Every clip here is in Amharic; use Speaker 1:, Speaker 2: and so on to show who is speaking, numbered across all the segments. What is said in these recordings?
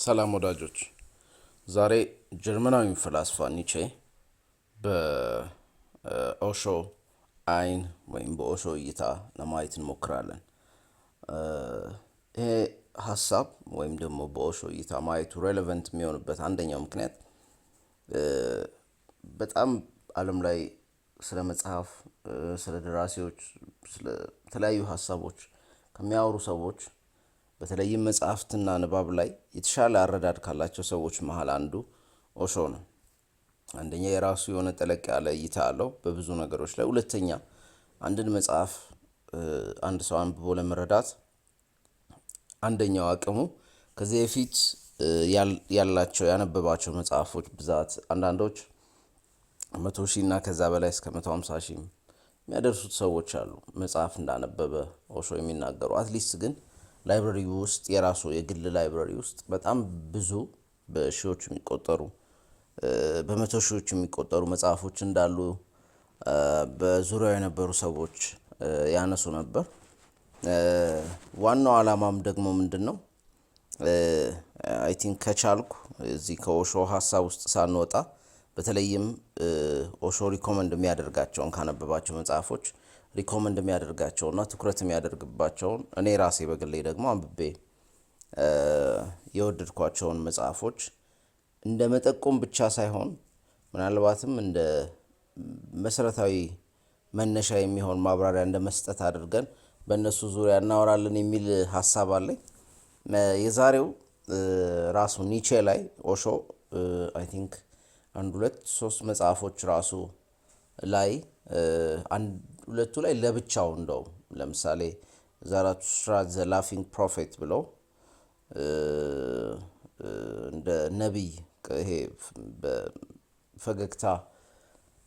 Speaker 1: ሰላም ወዳጆች፣ ዛሬ ጀርመናዊ ፈላስፋ ኒቼ በኦሾ አይን ወይም በኦሾ እይታ ለማየት እንሞክራለን። ይሄ ሀሳብ ወይም ደግሞ በኦሾ እይታ ማየቱ ሬሌቨንት የሚሆንበት አንደኛው ምክንያት በጣም ዓለም ላይ ስለ መጽሐፍ፣ ስለ ደራሲዎች፣ ስለ ተለያዩ ሀሳቦች ከሚያወሩ ሰዎች በተለይም መጽሐፍትና ንባብ ላይ የተሻለ አረዳድ ካላቸው ሰዎች መሃል አንዱ ኦሾ ነው። አንደኛ የራሱ የሆነ ጠለቅ ያለ እይታ አለው በብዙ ነገሮች ላይ። ሁለተኛ አንድን መጽሐፍ አንድ ሰው አንብቦ ለመረዳት አንደኛው አቅሙ ከዚህ በፊት ያላቸው ያነበባቸው መጽሐፎች ብዛት፣ አንዳንዶች 100,000 እና ከዛ በላይ እስከ 150,000 የሚያደርሱት ሰዎች አሉ መጽሐፍ እንዳነበበ ኦሾ የሚናገሩ። አትሊስት ግን ላይብረሪ ውስጥ የራሱ የግል ላይብረሪ ውስጥ በጣም ብዙ በሺዎች የሚቆጠሩ በመቶ ሺዎች የሚቆጠሩ መጽሐፎች እንዳሉ በዙሪያው የነበሩ ሰዎች ያነሱ ነበር። ዋናው ዓላማም ደግሞ ምንድነው? አይ ቲንክ ከቻልኩ እዚህ ከኦሾ ሀሳብ ውስጥ ሳንወጣ በተለይም ኦሾ ሪኮመንድ የሚያደርጋቸውን ካነበባቸው መጽሐፎች ሪኮመንድ የሚያደርጋቸውና ትኩረት የሚያደርግባቸውን እኔ ራሴ በግሌ ደግሞ አንብቤ የወደድኳቸውን መጽሐፎች እንደ መጠቆም ብቻ ሳይሆን ምናልባትም እንደ መሰረታዊ መነሻ የሚሆን ማብራሪያ እንደ መስጠት አድርገን በእነሱ ዙሪያ እናወራለን የሚል ሀሳብ አለኝ። የዛሬው ራሱ ኒቼ ላይ ኦሾ አይ ቲንክ 1-2-3 መጽሐፎች ራሱ ላይ ሁለቱ ላይ ለብቻው እንደው ለምሳሌ ዛራቱስትራ ዘ ላፊንግ ፕሮፌት ብለው እንደ ነቢይ ይሄ በፈገግታ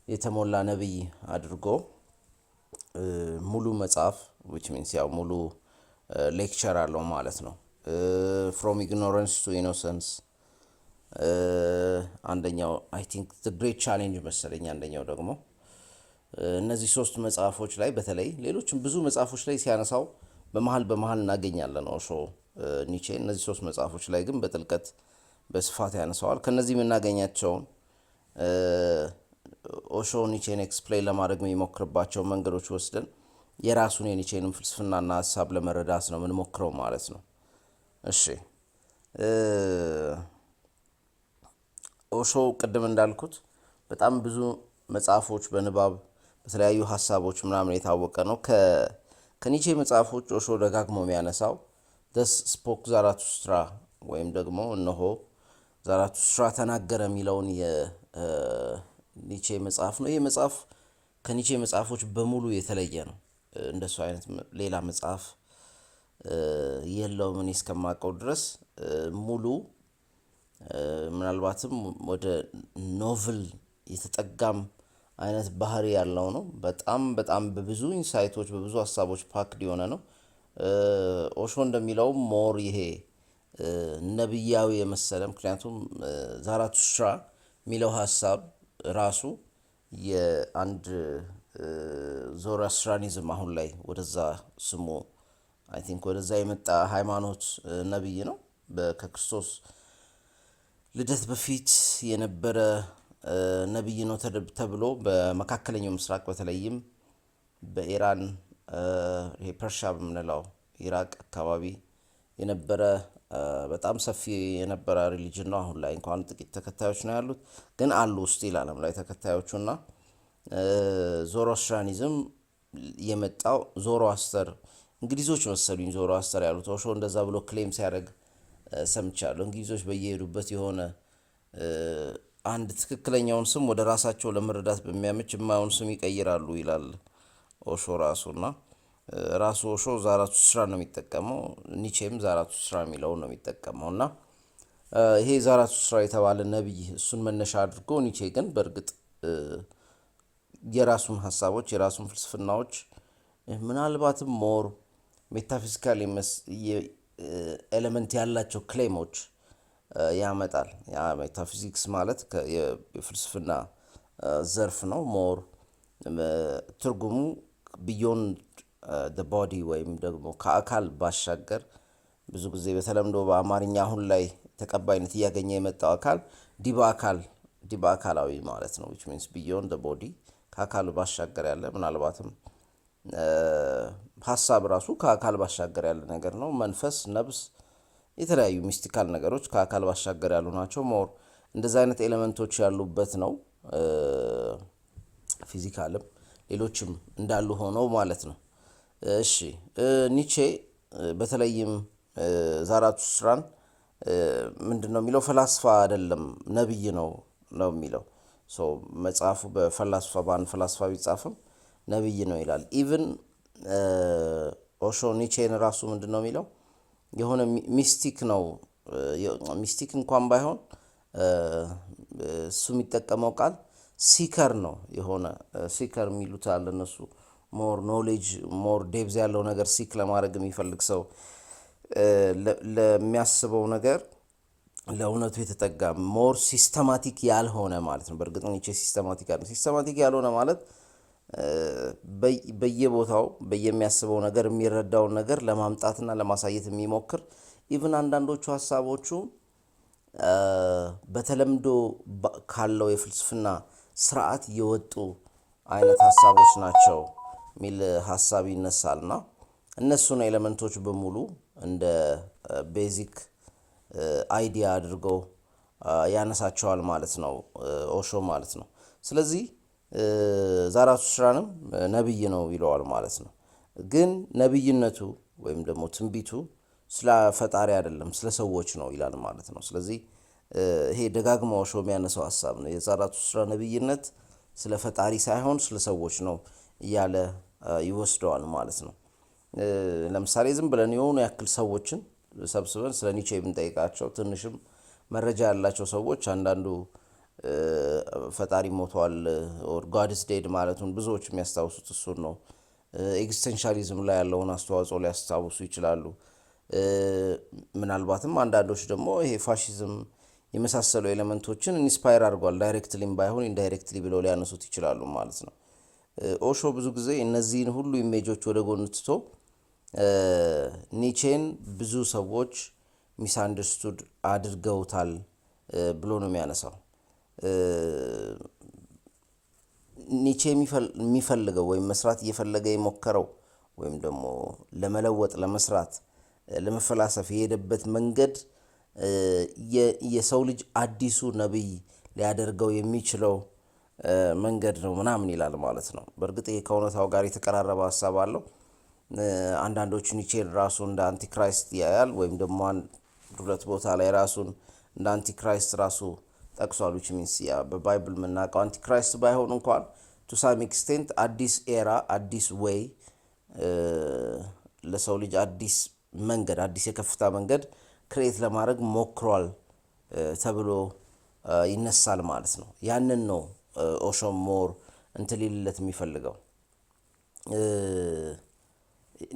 Speaker 1: የተሞላ ነቢይ አድርጎ ሙሉ መጽሐፍ which means ያው ሙሉ ሌክቸር አለው ማለት ነው። from ignorance to innocence አንደኛው አይ ቲንክ the great challenge መሰለኝ። አንደኛው ደግሞ እነዚህ 3 መጽሐፎች ላይ በተለይ ሌሎችም ብዙ መጽሐፎች ላይ ሲያነሳው በመሃል እናገኛለን ኦሾ ኒቼ። እነዚህ 3 መጽሐፎች ላይ ግን በጥልቀት በስፋት ያነሳዋል። ከነዚህ የምናገኛቸውን ኦሾ ኒቼን ኤክስፕሌን ለማድረግ የሚሞክርባቸው መንገዶች ወስደን የራሱን የኒቼንም ፍልስፍናና ሀሳብ ለመረዳት ነው የምንሞክረው ማለት ነው። እሺ ኦሾ ቅድም እንዳልኩት በጣም ብዙ መጽሐፎች በንባብ በተለያዩ ሀሳቦች ምናምን የታወቀ ነው። ከኒቼ መጽሐፎች ኦሾ ደጋግሞ የሚያነሳው ደስ ስፖክ ዛራቱስትራ ወይም ደግሞ እነሆ ዛራቱስትራ ተናገረ የሚለውን የኒቼ መጽሐፍ ነው። ይህ መጽሐፍ ከኒቼ መጽሐፎች በሙሉ የተለየ ነው። እንደሱ አይነት ሌላ መጽሐፍ የለውም እኔ እስከማውቀው ድረስ። ሙሉ ምናልባትም ወደ ኖቭል የተጠጋም አይነት ባህሪ ያለው ነው። በጣም በብዙ ኢንሳይቶች በብዙ ሀሳቦች ፓክድ የሆነ ነው። ኦሾ እንደሚለው ሞር ይሄ ነብያዊ የመሰለ ምክንያቱም ዛራቱስትራ የሚለው ሀሳብ ራሱ የአንድ ዞሮአስትራኒዝም አሁን ላይ ወደዛ ስሙ አይ ቲንክ ወደዛ የመጣ ሃይማኖት ነብይ ነው። ከክርስቶስ ልደት በፊት የነበረ ነብይ ነው ተብሎ በመካከለኛው ምስራቅ በተለይም በኢራን ይሄ ፐርሻ በምንለው ኢራቅ አካባቢ የነበረ በጣም ሰፊ የነበረ ሪሊጅን ነው። አሁን ላይ እንኳን ጥቂት ተከታዮች ነው ያሉት፣ ግን አሉ ስቲል ዓለም ላይ ተከታዮቹና ዞሮአስትራኒዝም የመጣው ዞሮአስተር እንግሊዞች መሰሉኝ ዞሮአስተር ያሉት ኦሾ እንደዛ ብሎ ክሌም ሲያደርግ ሰምቻለሁ። እንግሊዞች በየሄዱበት የሆነ አንድ ትክክለኛውን ስም ወደ ራሳቸው ለመረዳት በሚያመች የማይሆን ስም ይቀይራሉ ይላል ኦሾ ራሱና ራሱ ኦሾ ዛራቱስትራ ነው የሚጠቀመው። ኒቼም ዛራቱስትራ የሚለውን ነው የሚጠቀመው እና ይሄ ዛራቱስትራ የተባለ ነቢይ እሱን መነሻ አድርጎ ኒቼ ግን በእርግጥ የራሱን ሀሳቦች የራሱን ፍልስፍናዎች ምናልባትም ሞር ሜታፊዚካል ኤሌመንት ያላቸው ክሌሞች ያመጣል። ያ ሜታፊዚክስ ማለት የፍልስፍና ዘርፍ ነው። ሞር ትርጉሙ ቢዮንድ the body ወይም ደግሞ ከአካል ባሻገር ብዙ ጊዜ በተለምዶ በአማርኛ አሁን ላይ ተቀባይነት እያገኘ የመጣው አካል ዲባ አካላዊ ማለት ነው። which means beyond the body ከአካል ባሻገር ያለ ምናልባትም ሀሳብ ራሱ ከአካል ባሻገር ያለ ነገር ነው። መንፈስ፣ ነብስ፣ የተለያዩ ሚስቲካል ነገሮች ከአካል ባሻገር ያሉ ናቸው። ሞር እንደዚህ አይነት ኤሌመንቶች ያሉበት ነው። ፊዚካልም ሌሎችም እንዳሉ ሆነው ማለት ነው። እሺ ኒቼ በተለይም ዛራቱስትራን ምንድነው የሚለው? ፈላስፋ አይደለም ነብይ ነው የሚለው። መጽሐፉ በአንድ ፈላስፋ ቢጻፍም ነብይ ነው ይላል። ኢቭን ኦሾ ኒቼን ራሱ ምንድነው የሚለው? የሆነ ሚስቲክ ነው። ሚስቲክ እንኳን ባይሆን እሱ የሚጠቀመው ቃል ሲከር ነው። የሆነ ሲከር የሚሉት አለ እነሱ ሞር ኖሌጅ ሞር ዴፕዝ ያለው ነገር ሲክ ለማድረግ የሚፈልግ ሰው ለሚያስበው ነገር ለእውነቱ የተጠጋ ሞር ሲስተማቲክ ያልሆነ ማለት ነው። በእርግጥ ኒቼ ሲስተማቲክ ያልሆነ ማለት በየቦታው በየሚያስበው ነገር የሚረዳውን ነገር ለማምጣትና ለማሳየት የሚሞክር ኢቭን አንዳንዶቹ ሀሳቦቹ በተለምዶ ካለው የፍልስፍና ስርዓት የወጡ አይነት ሀሳቦች ናቸው ሚል ሀሳብ ይነሳልና እነሱን ኤሌመንቶች በሙሉ እንደ ቤዚክ አይዲያ አድርገው ያነሳቸዋል ማለት ነው ኦሾ ማለት ነው። ስለዚህ ዛራቱስትራንም ነብይ ነው ይለዋል ማለት ነው። ግን ነብይነቱ ወይም ደግሞ ትንቢቱ ስለ ፈጣሪ አይደለም ስለ ሰዎች ነው ይላል ማለት ነው። ስለዚህ ይሄ ደጋግሞ ኦሾ የሚያነሳው ሀሳብ ነው። የዛራቱስትራ ነብይነት ስለ ፈጣሪ ሳይሆን ስለ ሰዎች ነው እያለ ይወስደዋል ማለት ነው። ለምሳሌ ዝም ብለን የሆኑ ያክል ሰዎችን ሰብስበን ስለ ኒቼ ብንጠይቃቸው ትንሽም መረጃ ያላቸው ሰዎች አንዳንዱ ፈጣሪ ሞቷል ኦር ጋድ ኢዝ ዴድ ማለቱን ብዙዎች የሚያስታውሱት እሱን ነው። ኤግዚስቴንሻሊዝም ላይ ያለውን አስተዋጽኦ ሊያስታውሱ ይችላሉ። ምናልባትም አንዳንዶች ደግሞ ይሄ ፋሺዝም የመሳሰሉ ኤሌመንቶችን ኢንስፓየር አድርጓል ዳይሬክትሊም ባይሆን ኢንዳይሬክትሊ ብለው ሊያነሱት ይችላሉ ማለት ነው። ኦሾ ብዙ ጊዜ እነዚህን ሁሉ ኢሜጆች ወደ ጎን ትቶ ኒቼን ብዙ ሰዎች ሚስ አንደርስቱድ አድርገውታል ብሎ ነው የሚያነሳው። ኒቼ የሚፈልገው ወይም መስራት እየፈለገ የሞከረው ወይም ደግሞ ለመለወጥ ለመስራት ለመፈላሰፍ የሄደበት መንገድ የሰው ልጅ አዲሱ ነብይ ሊያደርገው የሚችለው መንገድ ነው ምናምን ይላል ማለት ነው። በእርግጥ ይሄ ከእውነታው ጋር የተቀራረበ ሀሳብ አለው። አንዳንዶቹ ኒቼን ራሱ እንደ አንቲክራይስት ያያል ወይም ደግሞ ሁለት ቦታ ላይ ራሱን እንደ አንቲክራይስት ራሱ ጠቅሷል። which means በባይብል የምናውቀው አንቲክራይስት ባይሆን እንኳን to some extent አዲስ ኤራ አዲስ ዌይ ለሰው ልጅ አዲስ መንገድ አዲስ የከፍታ መንገድ ክሬት ለማድረግ ሞክሯል ተብሎ ይነሳል ማለት ነው። ያንን ነው ኦሾ ሞር እንትን ሊልለት የሚፈልገው።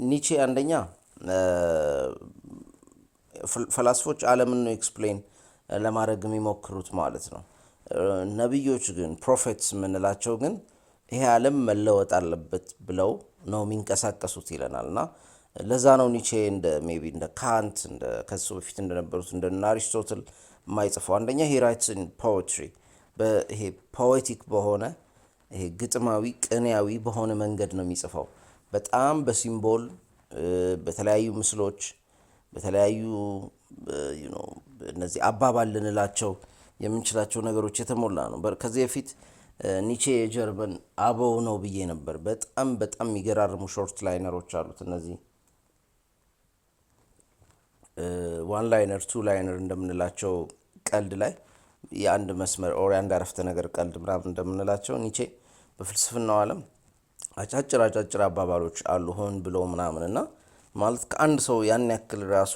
Speaker 1: ኒቼ አንደኛ ፈላስፎች ዓለምን ነው ኤክስፕሌን ለማድረግ የሚሞክሩት ማለት ነው። ነቢዮች ግን ፕሮፌትስ የምንላቸው ግን ይሄ ዓለም መለወጥ አለበት ብለው ነው የሚንቀሳቀሱት ይለናል። እና ለዛ ነው ኒቼ እንደ ካንት ከሱ በፊት እንደነበሩት እንደ አሪስቶትል የማይጽፈው። አንደኛ ሂ ራይትስ ኢን ፖኤትሪ ይሄ ፖኤቲክ በሆነ ይሄ ግጥማዊ ቅኔያዊ በሆነ መንገድ ነው የሚጽፈው። በጣም በሲምቦል በተለያዩ ምስሎች በተለያዩ እነዚህ አባባል ልንላቸው የምንችላቸው ነገሮች የተሞላ ነው። ከዚህ በፊት ኒቼ የጀርመን አበው ነው ብዬ ነበር። በጣም የሚገራርሙ ሾርት ላይነሮች አሉት። እነዚህ ዋን ላይነር ቱ ላይነር እንደምንላቸው ቀልድ ላይ የአንድ መስመር ኦር የአንድ አረፍተ ነገር ቀልድ ምናምን እንደምንላቸው ኒቼ በፍልስፍናው ዓለም አጫጭር አባባሎች አሉ ሆን ብሎ ምናምን እና ማለት ከአንድ ሰው ያን ያክል ራሱ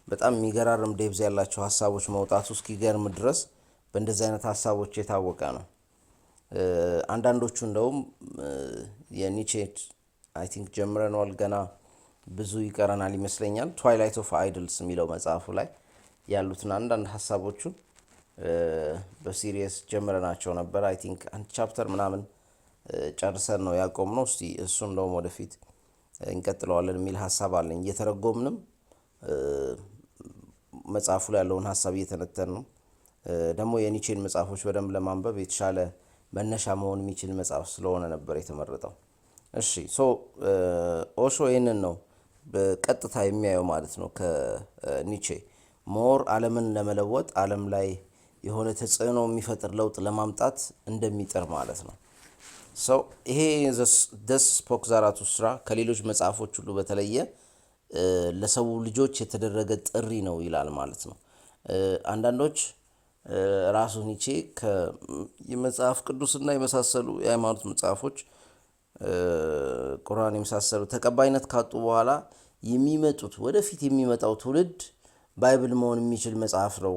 Speaker 1: በጣም የሚገራርም ዴፕዝ ያላቸው ሀሳቦች መውጣቱ እስኪገርም ድረስ በእንደዚህ አይነት ሀሳቦች የታወቀ ነው። አንዳንዶቹ እንደውም የኒቼ አይ ቲንክ ጀምረነዋል፣ ገና ብዙ ይቀረናል ይመስለኛል። ትዋይላይት ኦፍ አይድልስ የሚለው መጽሐፉ ላይ ያሉትን አንዳንድ ሀሳቦቹን በሲሪየስ ጀምረናቸው ነበር። አይ ቲንክ አንድ ቻፕተር ምናምን ጨርሰን ነው ያቆምነው። እስቲ እሱን እንደውም ወደፊት እንቀጥለዋለን የሚል ሀሳብ አለኝ። እየተረጎምንም መጽሐፉ ላይ ያለውን ሀሳብ እየተነተን ነው። ደግሞ የኒቼን መጽሐፎች በደንብ ለማንበብ የተሻለ መነሻ መሆን የሚችል መጽሐፍ ስለሆነ ነበር የተመረጠው። እሺ ሶ ኦሾ ይህንን ነው በቀጥታ የሚያየው ማለት ነው። ከኒቼ ሞር ዓለምን ለመለወጥ ዓለም ላይ የሆነ ተጽዕኖ የሚፈጥር ለውጥ ለማምጣት እንደሚጥር ማለት ነው። ሰው ይሄ ደስ ስፖክ ዛራቱስትራ ከሌሎች መጽሐፎች ሁሉ በተለየ ለሰው ልጆች የተደረገ ጥሪ ነው ይላል ማለት ነው። አንዳንዶች ራሱ ኒቼ የመጽሐፍ ቅዱስና የመሳሰሉ የሃይማኖት መጽሐፎች ቁርአን የመሳሰሉ ተቀባይነት ካጡ በኋላ የሚመጡት ወደፊት የሚመጣው ትውልድ ባይብል መሆን የሚችል መጽሐፍ ነው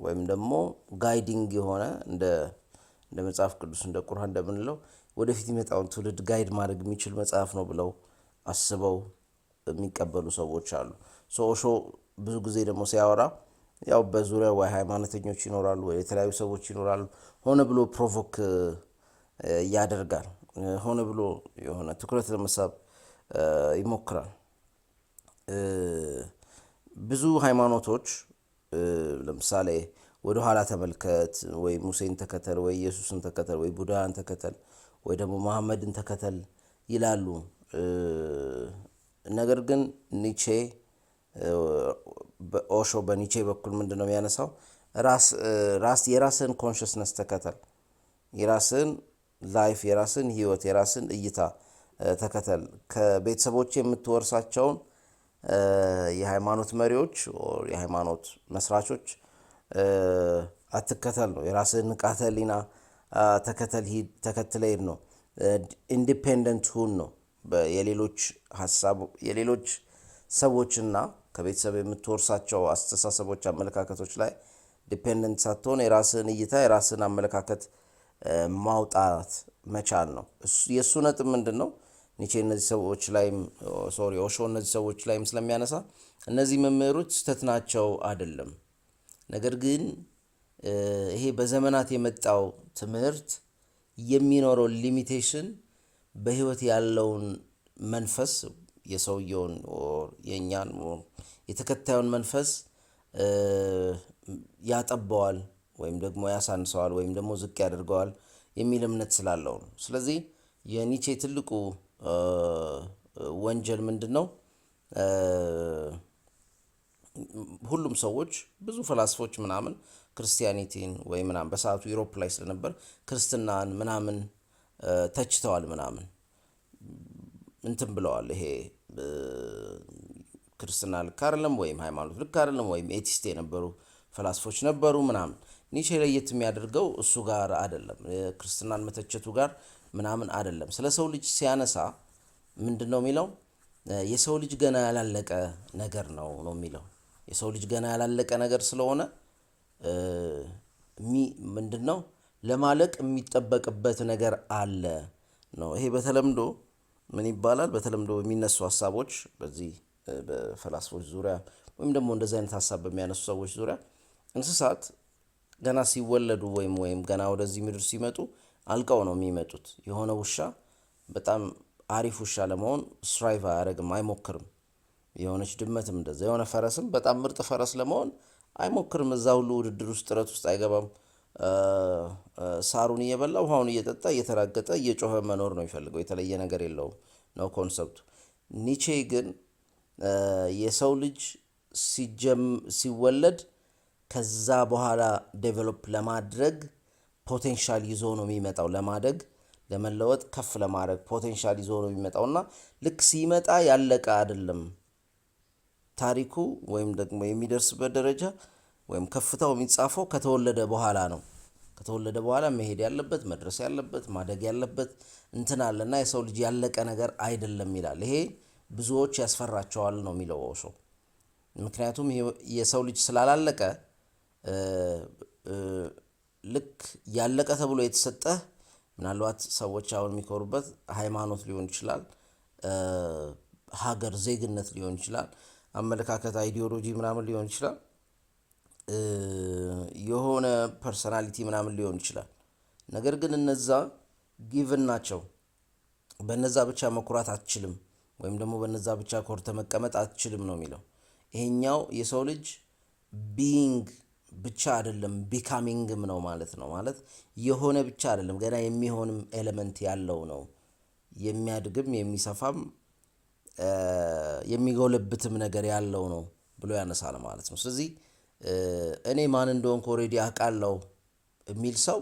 Speaker 1: ወይም ደግሞ ጋይዲንግ የሆነ እንደ መጽሐፍ ቅዱስ እንደ ቁርአን እንደምንለው ወደፊት የሚመጣውን ትውልድ ጋይድ ማድረግ የሚችል መጽሐፍ ነው ብለው አስበው የሚቀበሉ ሰዎች አሉ። ኦሾ ብዙ ጊዜ ደግሞ ሲያወራ ያው በዙሪያው ወይ ሃይማኖተኞች ይኖራሉ ወይ የተለያዩ ሰዎች ይኖራሉ። ሆነ ብሎ ፕሮቮክ ያደርጋል። ሆነ ብሎ የሆነ ትኩረት ለመሳብ ይሞክራል። ብዙ ሃይማኖቶች ለምሳሌ ወደ ኋላ ተመልከት፣ ወይ ሙሴን ተከተል፣ ወይ ኢየሱስን ተከተል፣ ወይ ቡዳን ተከተል፣ ወይ ደግሞ መሐመድን ተከተል ይላሉ። ነገር ግን ኒቼ ኦሾ በኒቼ በኩል ምንድነው የሚያነሳው? የራስን ኮንሽስነስ ተከተል፣ የራስን ላይፍ፣ የራስን ህይወት፣ የራስን እይታ ተከተል። ከቤተሰቦች የምትወርሳቸውን የሃይማኖት መሪዎች የሃይማኖት መስራቾች አትከተል ነው። የራስን ንቃተ ህሊና ተከትለ ሄድ ነው። ኢንዲፔንደንት ሁን ነው። የሌሎች ሀሳብ የሌሎች ሰዎችና ከቤተሰብ የምትወርሳቸው አስተሳሰቦች፣ አመለካከቶች ላይ ዲፔንደንት ሳትሆን የራስን እይታ የራስን አመለካከት ማውጣት መቻል ነው። የእሱ ነጥብ ምንድን ነው? ኒቼ እነዚህ ሰዎች ላይም ኦሾ እነዚህ ሰዎች ላይም ስለሚያነሳ እነዚህ መምህሮች ስህተት ናቸው አይደለም። ነገር ግን ይሄ በዘመናት የመጣው ትምህርት የሚኖረው ሊሚቴሽን በህይወት ያለውን መንፈስ የሰውየውን የእኛን የተከታዩን መንፈስ ያጠበዋል ወይም ደግሞ ያሳንሰዋል ወይም ደግሞ ዝቅ ያደርገዋል የሚል እምነት ስላለው ነው። ስለዚህ የኒቼ ትልቁ ወንጀል ምንድን ነው? ሁሉም ሰዎች ብዙ ፈላስፎች ምናምን ክርስቲያኒቲን ወይ ምናምን በሰዓቱ ዩሮፕ ላይ ስለነበር ክርስትናን ምናምን ተችተዋል፣ ምናምን እንትን ብለዋል። ይሄ ክርስትና ልክ አይደለም ወይም ሃይማኖት ልክ አይደለም ወይም ኤቲስት የነበሩ ፈላስፎች ነበሩ ምናምን። ኒቼ ለየት የሚያደርገው እሱ ጋር አይደለም፣ ክርስትናን መተቸቱ ጋር ምናምን አይደለም። ስለ ሰው ልጅ ሲያነሳ ምንድነው የሚለው? የሰው ልጅ ገና ያላለቀ ነገር ነው የሚለው። የሰው ልጅ ገና ያላለቀ ነገር ስለሆነ ምንድነው ለማለቅ የሚጠበቅበት ነገር አለ ነው። ይሄ በተለምዶ ምን ይባላል? በተለምዶ የሚነሱ ሀሳቦች በዚህ በፈላስፎች ዙሪያ ወይም ደግሞ እንደዚህ አይነት ሀሳብ በሚያነሱ ሰዎች ዙሪያ እንስሳት ገና ሲወለዱ ወይም ገና ወደዚህ ምድር ሲመጡ አልቀው ነው የሚመጡት። የሆነ ውሻ በጣም አሪፍ ውሻ ለመሆን ስትራይቭ አያደርግም፣ አይሞክርም። የሆነች ድመትም እንደዛ፣ የሆነ ፈረስም በጣም ምርጥ ፈረስ ለመሆን አይሞክርም። እዛ ሁሉ ውድድር ውስጥ ጥረት ውስጥ አይገባም። ሳሩን እየበላ ውሃውን እየጠጣ እየተራገጠ እየጮኸ መኖር ነው የሚፈልገው። የተለየ ነገር የለውም ነው ኮንሰፕቱ። ኒቼ ግን የሰው ልጅ ሲወለድ ከዛ በኋላ ዴቨሎፕ ለማድረግ ፖቴንሻል ይዞ ነው የሚመጣው። ለማደግ፣ ለመለወጥ፣ ከፍ ለማድረግ ፖቴንሻል ይዞ ነው የሚመጣው እና ልክ ሲመጣ ያለቀ አይደለም ታሪኩ ወይም ደግሞ የሚደርስበት ደረጃ ወይም ከፍታው የሚጻፈው ከተወለደ በኋላ ነው። ከተወለደ በኋላ መሄድ ያለበት፣ መድረስ ያለበት፣ ማደግ ያለበት እንትን አለና የሰው ልጅ ያለቀ ነገር አይደለም ይላል። ይሄ ብዙዎች ያስፈራቸዋል ነው የሚለው ኦሾ። ምክንያቱም የሰው ልጅ ስላላለቀ ልክ ያለቀ ተብሎ የተሰጠህ ምናልባት ሰዎች አሁን የሚኮሩበት ሃይማኖት ሊሆን ይችላል፣ ሀገር፣ ዜግነት ሊሆን ይችላል፣ አመለካከት፣ አይዲዮሎጂ ምናምን ሊሆን ይችላል፣ የሆነ ፐርሰናሊቲ ምናምን ሊሆን ይችላል። ነገር ግን እነዛ ጊቭን ናቸው። በነዛ ብቻ መኩራት አትችልም ወይም ደግሞ በነዛ ብቻ ኮርተ መቀመጥ አትችልም ነው የሚለው። ይሄኛው የሰው ልጅ ቢይንግ ብቻ አይደለም ቢካሚንግም ነው ማለት ነው። ማለት የሆነ ብቻ አይደለም ገና የሚሆንም ኤሌመንት ያለው ነው። የሚያድግም የሚሰፋም የሚጎለብትም ነገር ያለው ነው ብሎ ያነሳል ማለት ነው። ስለዚህ እኔ ማን እንደሆንኩ ኦልሬዲ አውቃለሁ የሚል ሰው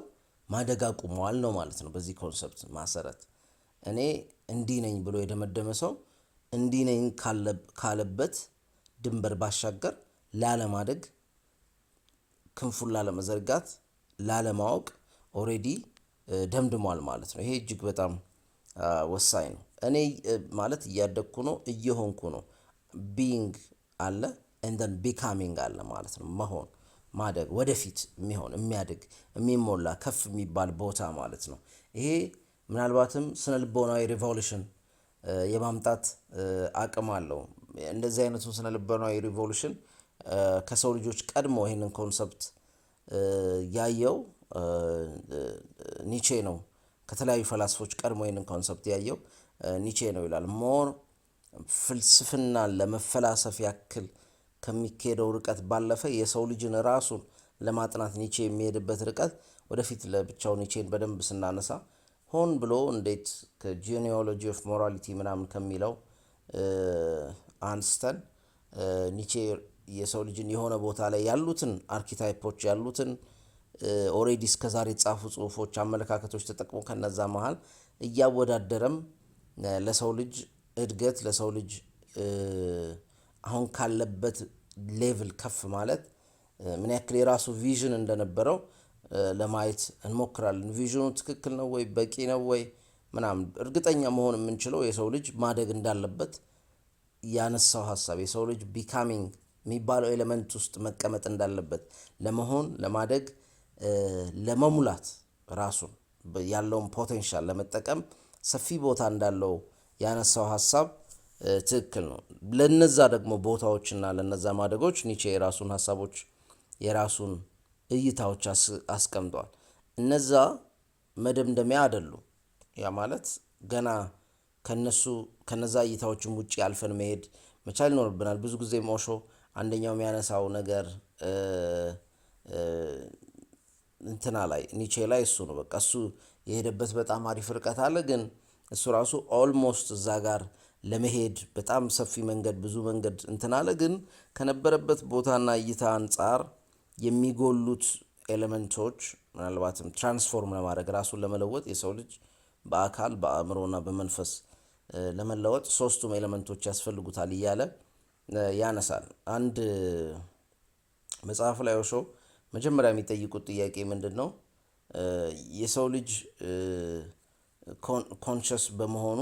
Speaker 1: ማደግ አቁመዋል ነው ማለት ነው። በዚህ ኮንሰፕት መሰረት እኔ እንዲህ ነኝ ብሎ የደመደመ ሰው እንዲህ ነኝ ካለበት ድንበር ባሻገር ላለማደግ፣ ክንፉን ላለመዘርጋት፣ ላለማወቅ ኦልሬዲ ደምድሟል ማለት ነው። ይሄ እጅግ በጣም ወሳኝ ነው። እኔ ማለት እያደግኩ ነው፣ እየሆንኩ ነው። ቢይንግ አለ ኤንደን ቢካሚንግ አለ ማለት ነው። መሆን፣ ማደግ፣ ወደፊት የሚሆን የሚያድግ፣ የሚሞላ ከፍ የሚባል ቦታ ማለት ነው። ይሄ ምናልባትም ስነ ልቦናዊ ሪቮሉሽን የማምጣት አቅም አለው። እንደዚህ አይነቱ ስነ ልቦናዊ ሪቮሉሽን ከሰው ልጆች ቀድሞ ይህንን ኮንሰፕት ያየው ኒቼ ነው። ከተለያዩ ፈላስፎች ቀድሞ ይህንን ኮንሰፕት ያየው ኒቼ ነው ይላል። ሞር ፍልስፍናን ለመፈላሰፍ ያክል ከሚካሄደው ርቀት ባለፈ የሰው ልጅን ራሱን ለማጥናት ኒቼ የሚሄድበት ርቀት ወደፊት ለብቻው ኒቼን በደንብ ስናነሳ ሆን ብሎ እንዴት ከጂኒኦሎጂ ኦፍ ሞራሊቲ ምናምን ከሚለው አንስተን ኒቼ የሰው ልጅን የሆነ ቦታ ላይ ያሉትን አርኪታይፖች ያሉትን ኦሬዲ እስከዛሬ የተጻፉ ጽሁፎች፣ አመለካከቶች ተጠቅሞ ከነዛ መሃል እያወዳደረም ለሰው ልጅ እድገት ለሰው ልጅ አሁን ካለበት ሌቭል ከፍ ማለት ምን ያክል የራሱ ቪዥን እንደነበረው ለማየት እንሞክራለን። ቪዥኑ ትክክል ነው ወይ በቂ ነው ወይ ምናምን እርግጠኛ መሆን የምንችለው የሰው ልጅ ማደግ እንዳለበት ያነሳው ሀሳብ የሰው ልጅ ቢካሚንግ የሚባለው ኤሌመንት ውስጥ መቀመጥ እንዳለበት ለመሆን ለማደግ ለመሙላት ራሱን ያለውን ፖቴንሻል ለመጠቀም ሰፊ ቦታ እንዳለው ያነሳው ሀሳብ ትክክል ነው። ለነዛ ደግሞ ቦታዎችና ለነዛ ማደጎች ኒቼ የራሱን ሀሳቦች የራሱን እይታዎች አስቀምጧል። እነዛ መደምደሚያ አይደሉም። ያ ማለት ገና ከነዛ እይታዎችም ውጭ አልፈን መሄድ መቻል ይኖርብናል። ብዙ ጊዜ ኦሾ አንደኛው የሚያነሳው ነገር እንትና ላይ ኒቼ ላይ እሱ ነው። በቃ እሱ የሄደበት በጣም አሪፍ ርቀት አለ፣ ግን እሱ ራሱ ኦልሞስት እዛ ጋር ለመሄድ በጣም ሰፊ መንገድ ብዙ መንገድ እንትን አለ፣ ግን ከነበረበት ቦታና እይታ አንጻር የሚጎሉት ኤሌመንቶች ምናልባትም ትራንስፎርም ለማድረግ ራሱን ለመለወጥ የሰው ልጅ በአካል በአእምሮና በመንፈስ ለመለወጥ ሶስቱም ኤሌመንቶች ያስፈልጉታል እያለ ያነሳል። አንድ መጽሐፍ ላይ ኦሾ መጀመሪያ የሚጠይቁት ጥያቄ ምንድን ነው? የሰው ልጅ ኮንሸስ በመሆኑ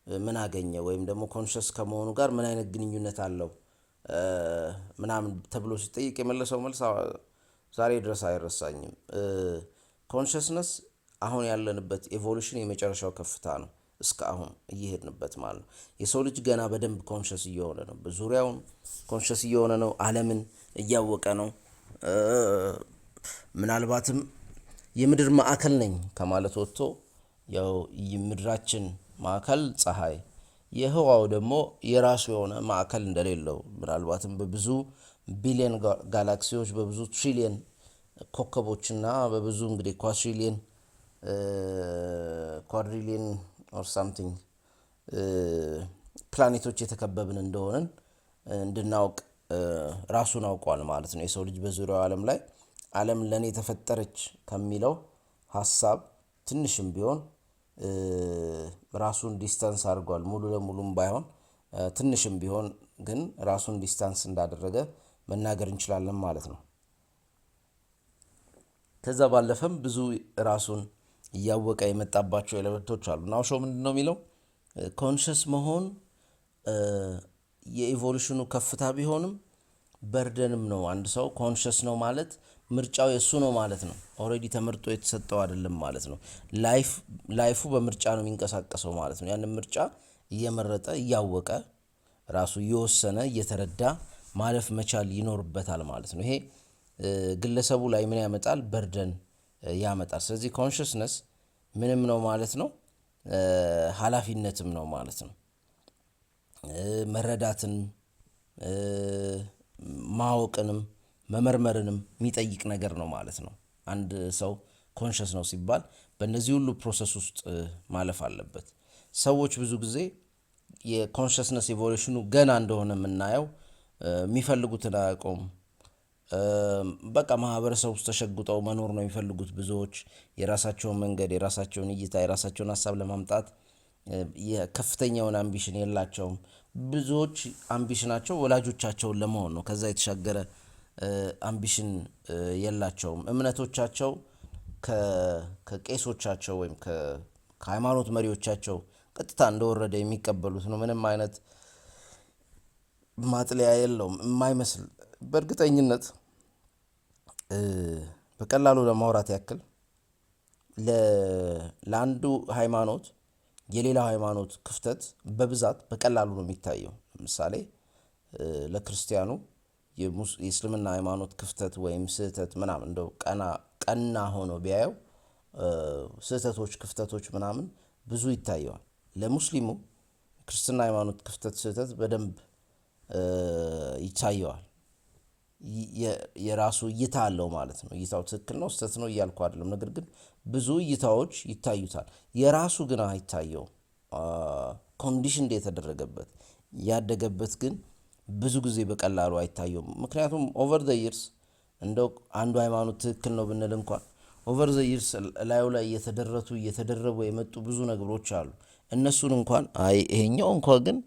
Speaker 1: ምን አገኘ ወይም ደግሞ ኮንሸስ ከመሆኑ ጋር ምን አይነት ግንኙነት አለው ምናምን ተብሎ ሲጠይቅ የመለሰው መልስ ዛሬ ድረስ አይረሳኝም። ኮንሸስነስ አሁን ያለንበት ኤቮሉሽን የመጨረሻው ከፍታ ነው። እስከ አሁን እየሄድንበት ማለት ነው። የሰው ልጅ ገና በደንብ ኮንሸስ እየሆነ ነው። በዙሪያውን ኮንሸስ እየሆነ ነው። ዓለምን እያወቀ ነው። ምናልባትም የምድር ማዕከል ነኝ ከማለት ወጥቶ ያው የምድራችን ማዕከል ፀሐይ፣ የህዋው ደግሞ የራሱ የሆነ ማዕከል እንደሌለው ምናልባትም በብዙ ቢሊየን ጋላክሲዎች በብዙ ትሪሊየን ኮከቦችና በብዙ እንግዲህ ኳድሪሊየን ኦር ሳምቲንግ ፕላኔቶች የተከበብን እንደሆንን እንድናውቅ ራሱን አውቋል ማለት ነው። የሰው ልጅ በዙሪያው ዓለም ለኔ ተፈጠረች ከሚለው ሀሳብ ትንሽም ቢሆን ራሱን ዲስታንስ አድርጓል። ሙሉ ለሙሉም ባይሆን ትንሽም ቢሆን ግን ራሱን ዲስታንስ እንዳደረገ መናገር እንችላለን ማለት ነው። ከዛ ባለፈም ብዙ ራሱን እያወቀ የመጣባቸው ኤሌመንቶች አሉ። ናው ሾው ምንድን ነው የሚለው? ኮንሸስ መሆን የኢቮሉሽኑ ከፍታ ቢሆንም በርደንም ነው። አንድ ሰው ኮንሸስ ነው ማለት ምርጫው የሱ ነው ማለት ነው። ኦልሬዲ ተመርጦ የተሰጠው አይደለም ማለት ነው። ላይፉ በምርጫ ነው የሚንቀሳቀሰው ማለት ነው። ያንን ምርጫ እየመረጠ እያወቀ ራሱ እየወሰነ እየተረዳ ማለፍ መቻል ይኖርበታል ማለት ነው። ይሄ ግለሰቡ ላይ ምን ያመጣል? በርደን ያመጣል። ስለዚህ ኮንሽስነስ ምንም ነው ማለት ነው፣ ኃላፊነትም ነው ማለት ነው። መረዳትን ማወቅንም መመርመርንም የሚጠይቅ ነገር ነው ማለት ነው። አንድ ሰው ኮንሸስ ነው ሲባል በእነዚህ ሁሉ ፕሮሰስ ውስጥ ማለፍ አለበት። ሰዎች ብዙ ጊዜ የኮንሽስነስ ኢቮሉሽኑ ገና እንደሆነ የምናየው የሚፈልጉትን አያውቁም። በቃ ማህበረሰብ ውስጥ ተሸጉጠው መኖር ነው የሚፈልጉት። ብዙዎች የራሳቸውን መንገድ፣ የራሳቸውን እይታ፣ የራሳቸውን ሀሳብ ለማምጣት የከፍተኛውን አምቢሽን የላቸውም። ብዙዎች አምቢሽናቸው ወላጆቻቸውን ለመሆን ነው። ከዛ የተሻገረ አምቢሽን የላቸውም። እምነቶቻቸው ከቄሶቻቸው ወይም ከሃይማኖት መሪዎቻቸው ቀጥታ እንደወረደ የሚቀበሉት ነው። ምንም አይነት ማጥለያ የለውም የማይመስል። በእርግጠኝነት በቀላሉ ለማውራት ያክል ለአንዱ ሃይማኖት የሌላው ሃይማኖት ክፍተት በብዛት በቀላሉ ነው የሚታየው። ለምሳሌ ለክርስቲያኑ የእስልምና ሃይማኖት ክፍተት ወይም ስህተት ምናምን እንደው ቀና ሆኖ ቢያየው ስህተቶች፣ ክፍተቶች ምናምን ብዙ ይታየዋል። ለሙስሊሙ ክርስትና ሃይማኖት ክፍተት፣ ስህተት በደንብ ይታየዋል። የራሱ እይታ አለው ማለት ነው። እይታው ትክክል ነው ስህተት ነው እያልኩ አይደለም። ነገር ግን ብዙ እይታዎች ይታዩታል። የራሱ ግን አይታየው። ኮንዲሽን የተደረገበት ያደገበት ግን ብዙ ጊዜ በቀላሉ አይታየውም። ምክንያቱም ኦቨር ዘ ይርስ እንደው አንዱ ሃይማኖት ትክክል ነው ብንል እንኳን ኦቨር ዘ ይርስ ላዩ ላይ እየተደረቡ የመጡ ብዙ ነገሮች አሉ። እነሱን እንኳን ይሄኛው እንኳን ግን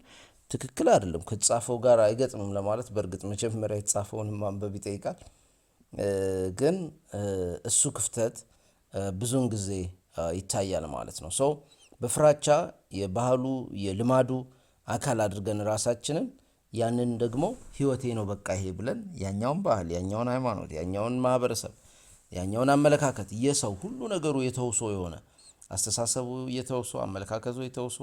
Speaker 1: ትክክል አይደለም ከተጻፈው ጋር አይገጥምም ለማለት በእርግጥ መጀመሪያ የተጻፈውን ማንበብ ይጠይቃል። ግን እሱ ክፍተት ብዙውን ጊዜ ይታያል ማለት ነው። ሰው በፍራቻ የባህሉ የልማዱ አካል አድርገን ራሳችንን ያንን ደግሞ ህይወቴ ነው በቃ ይሄ ብለን ያኛውን ባህል፣ ያኛውን ሃይማኖት፣ ያኛውን ማህበረሰብ፣ ያኛውን አመለካከት የሰው ሁሉ ነገሩ የተውሶ የሆነ አስተሳሰቡ የተውሶ፣ አመለካከቱ የተውሶ፣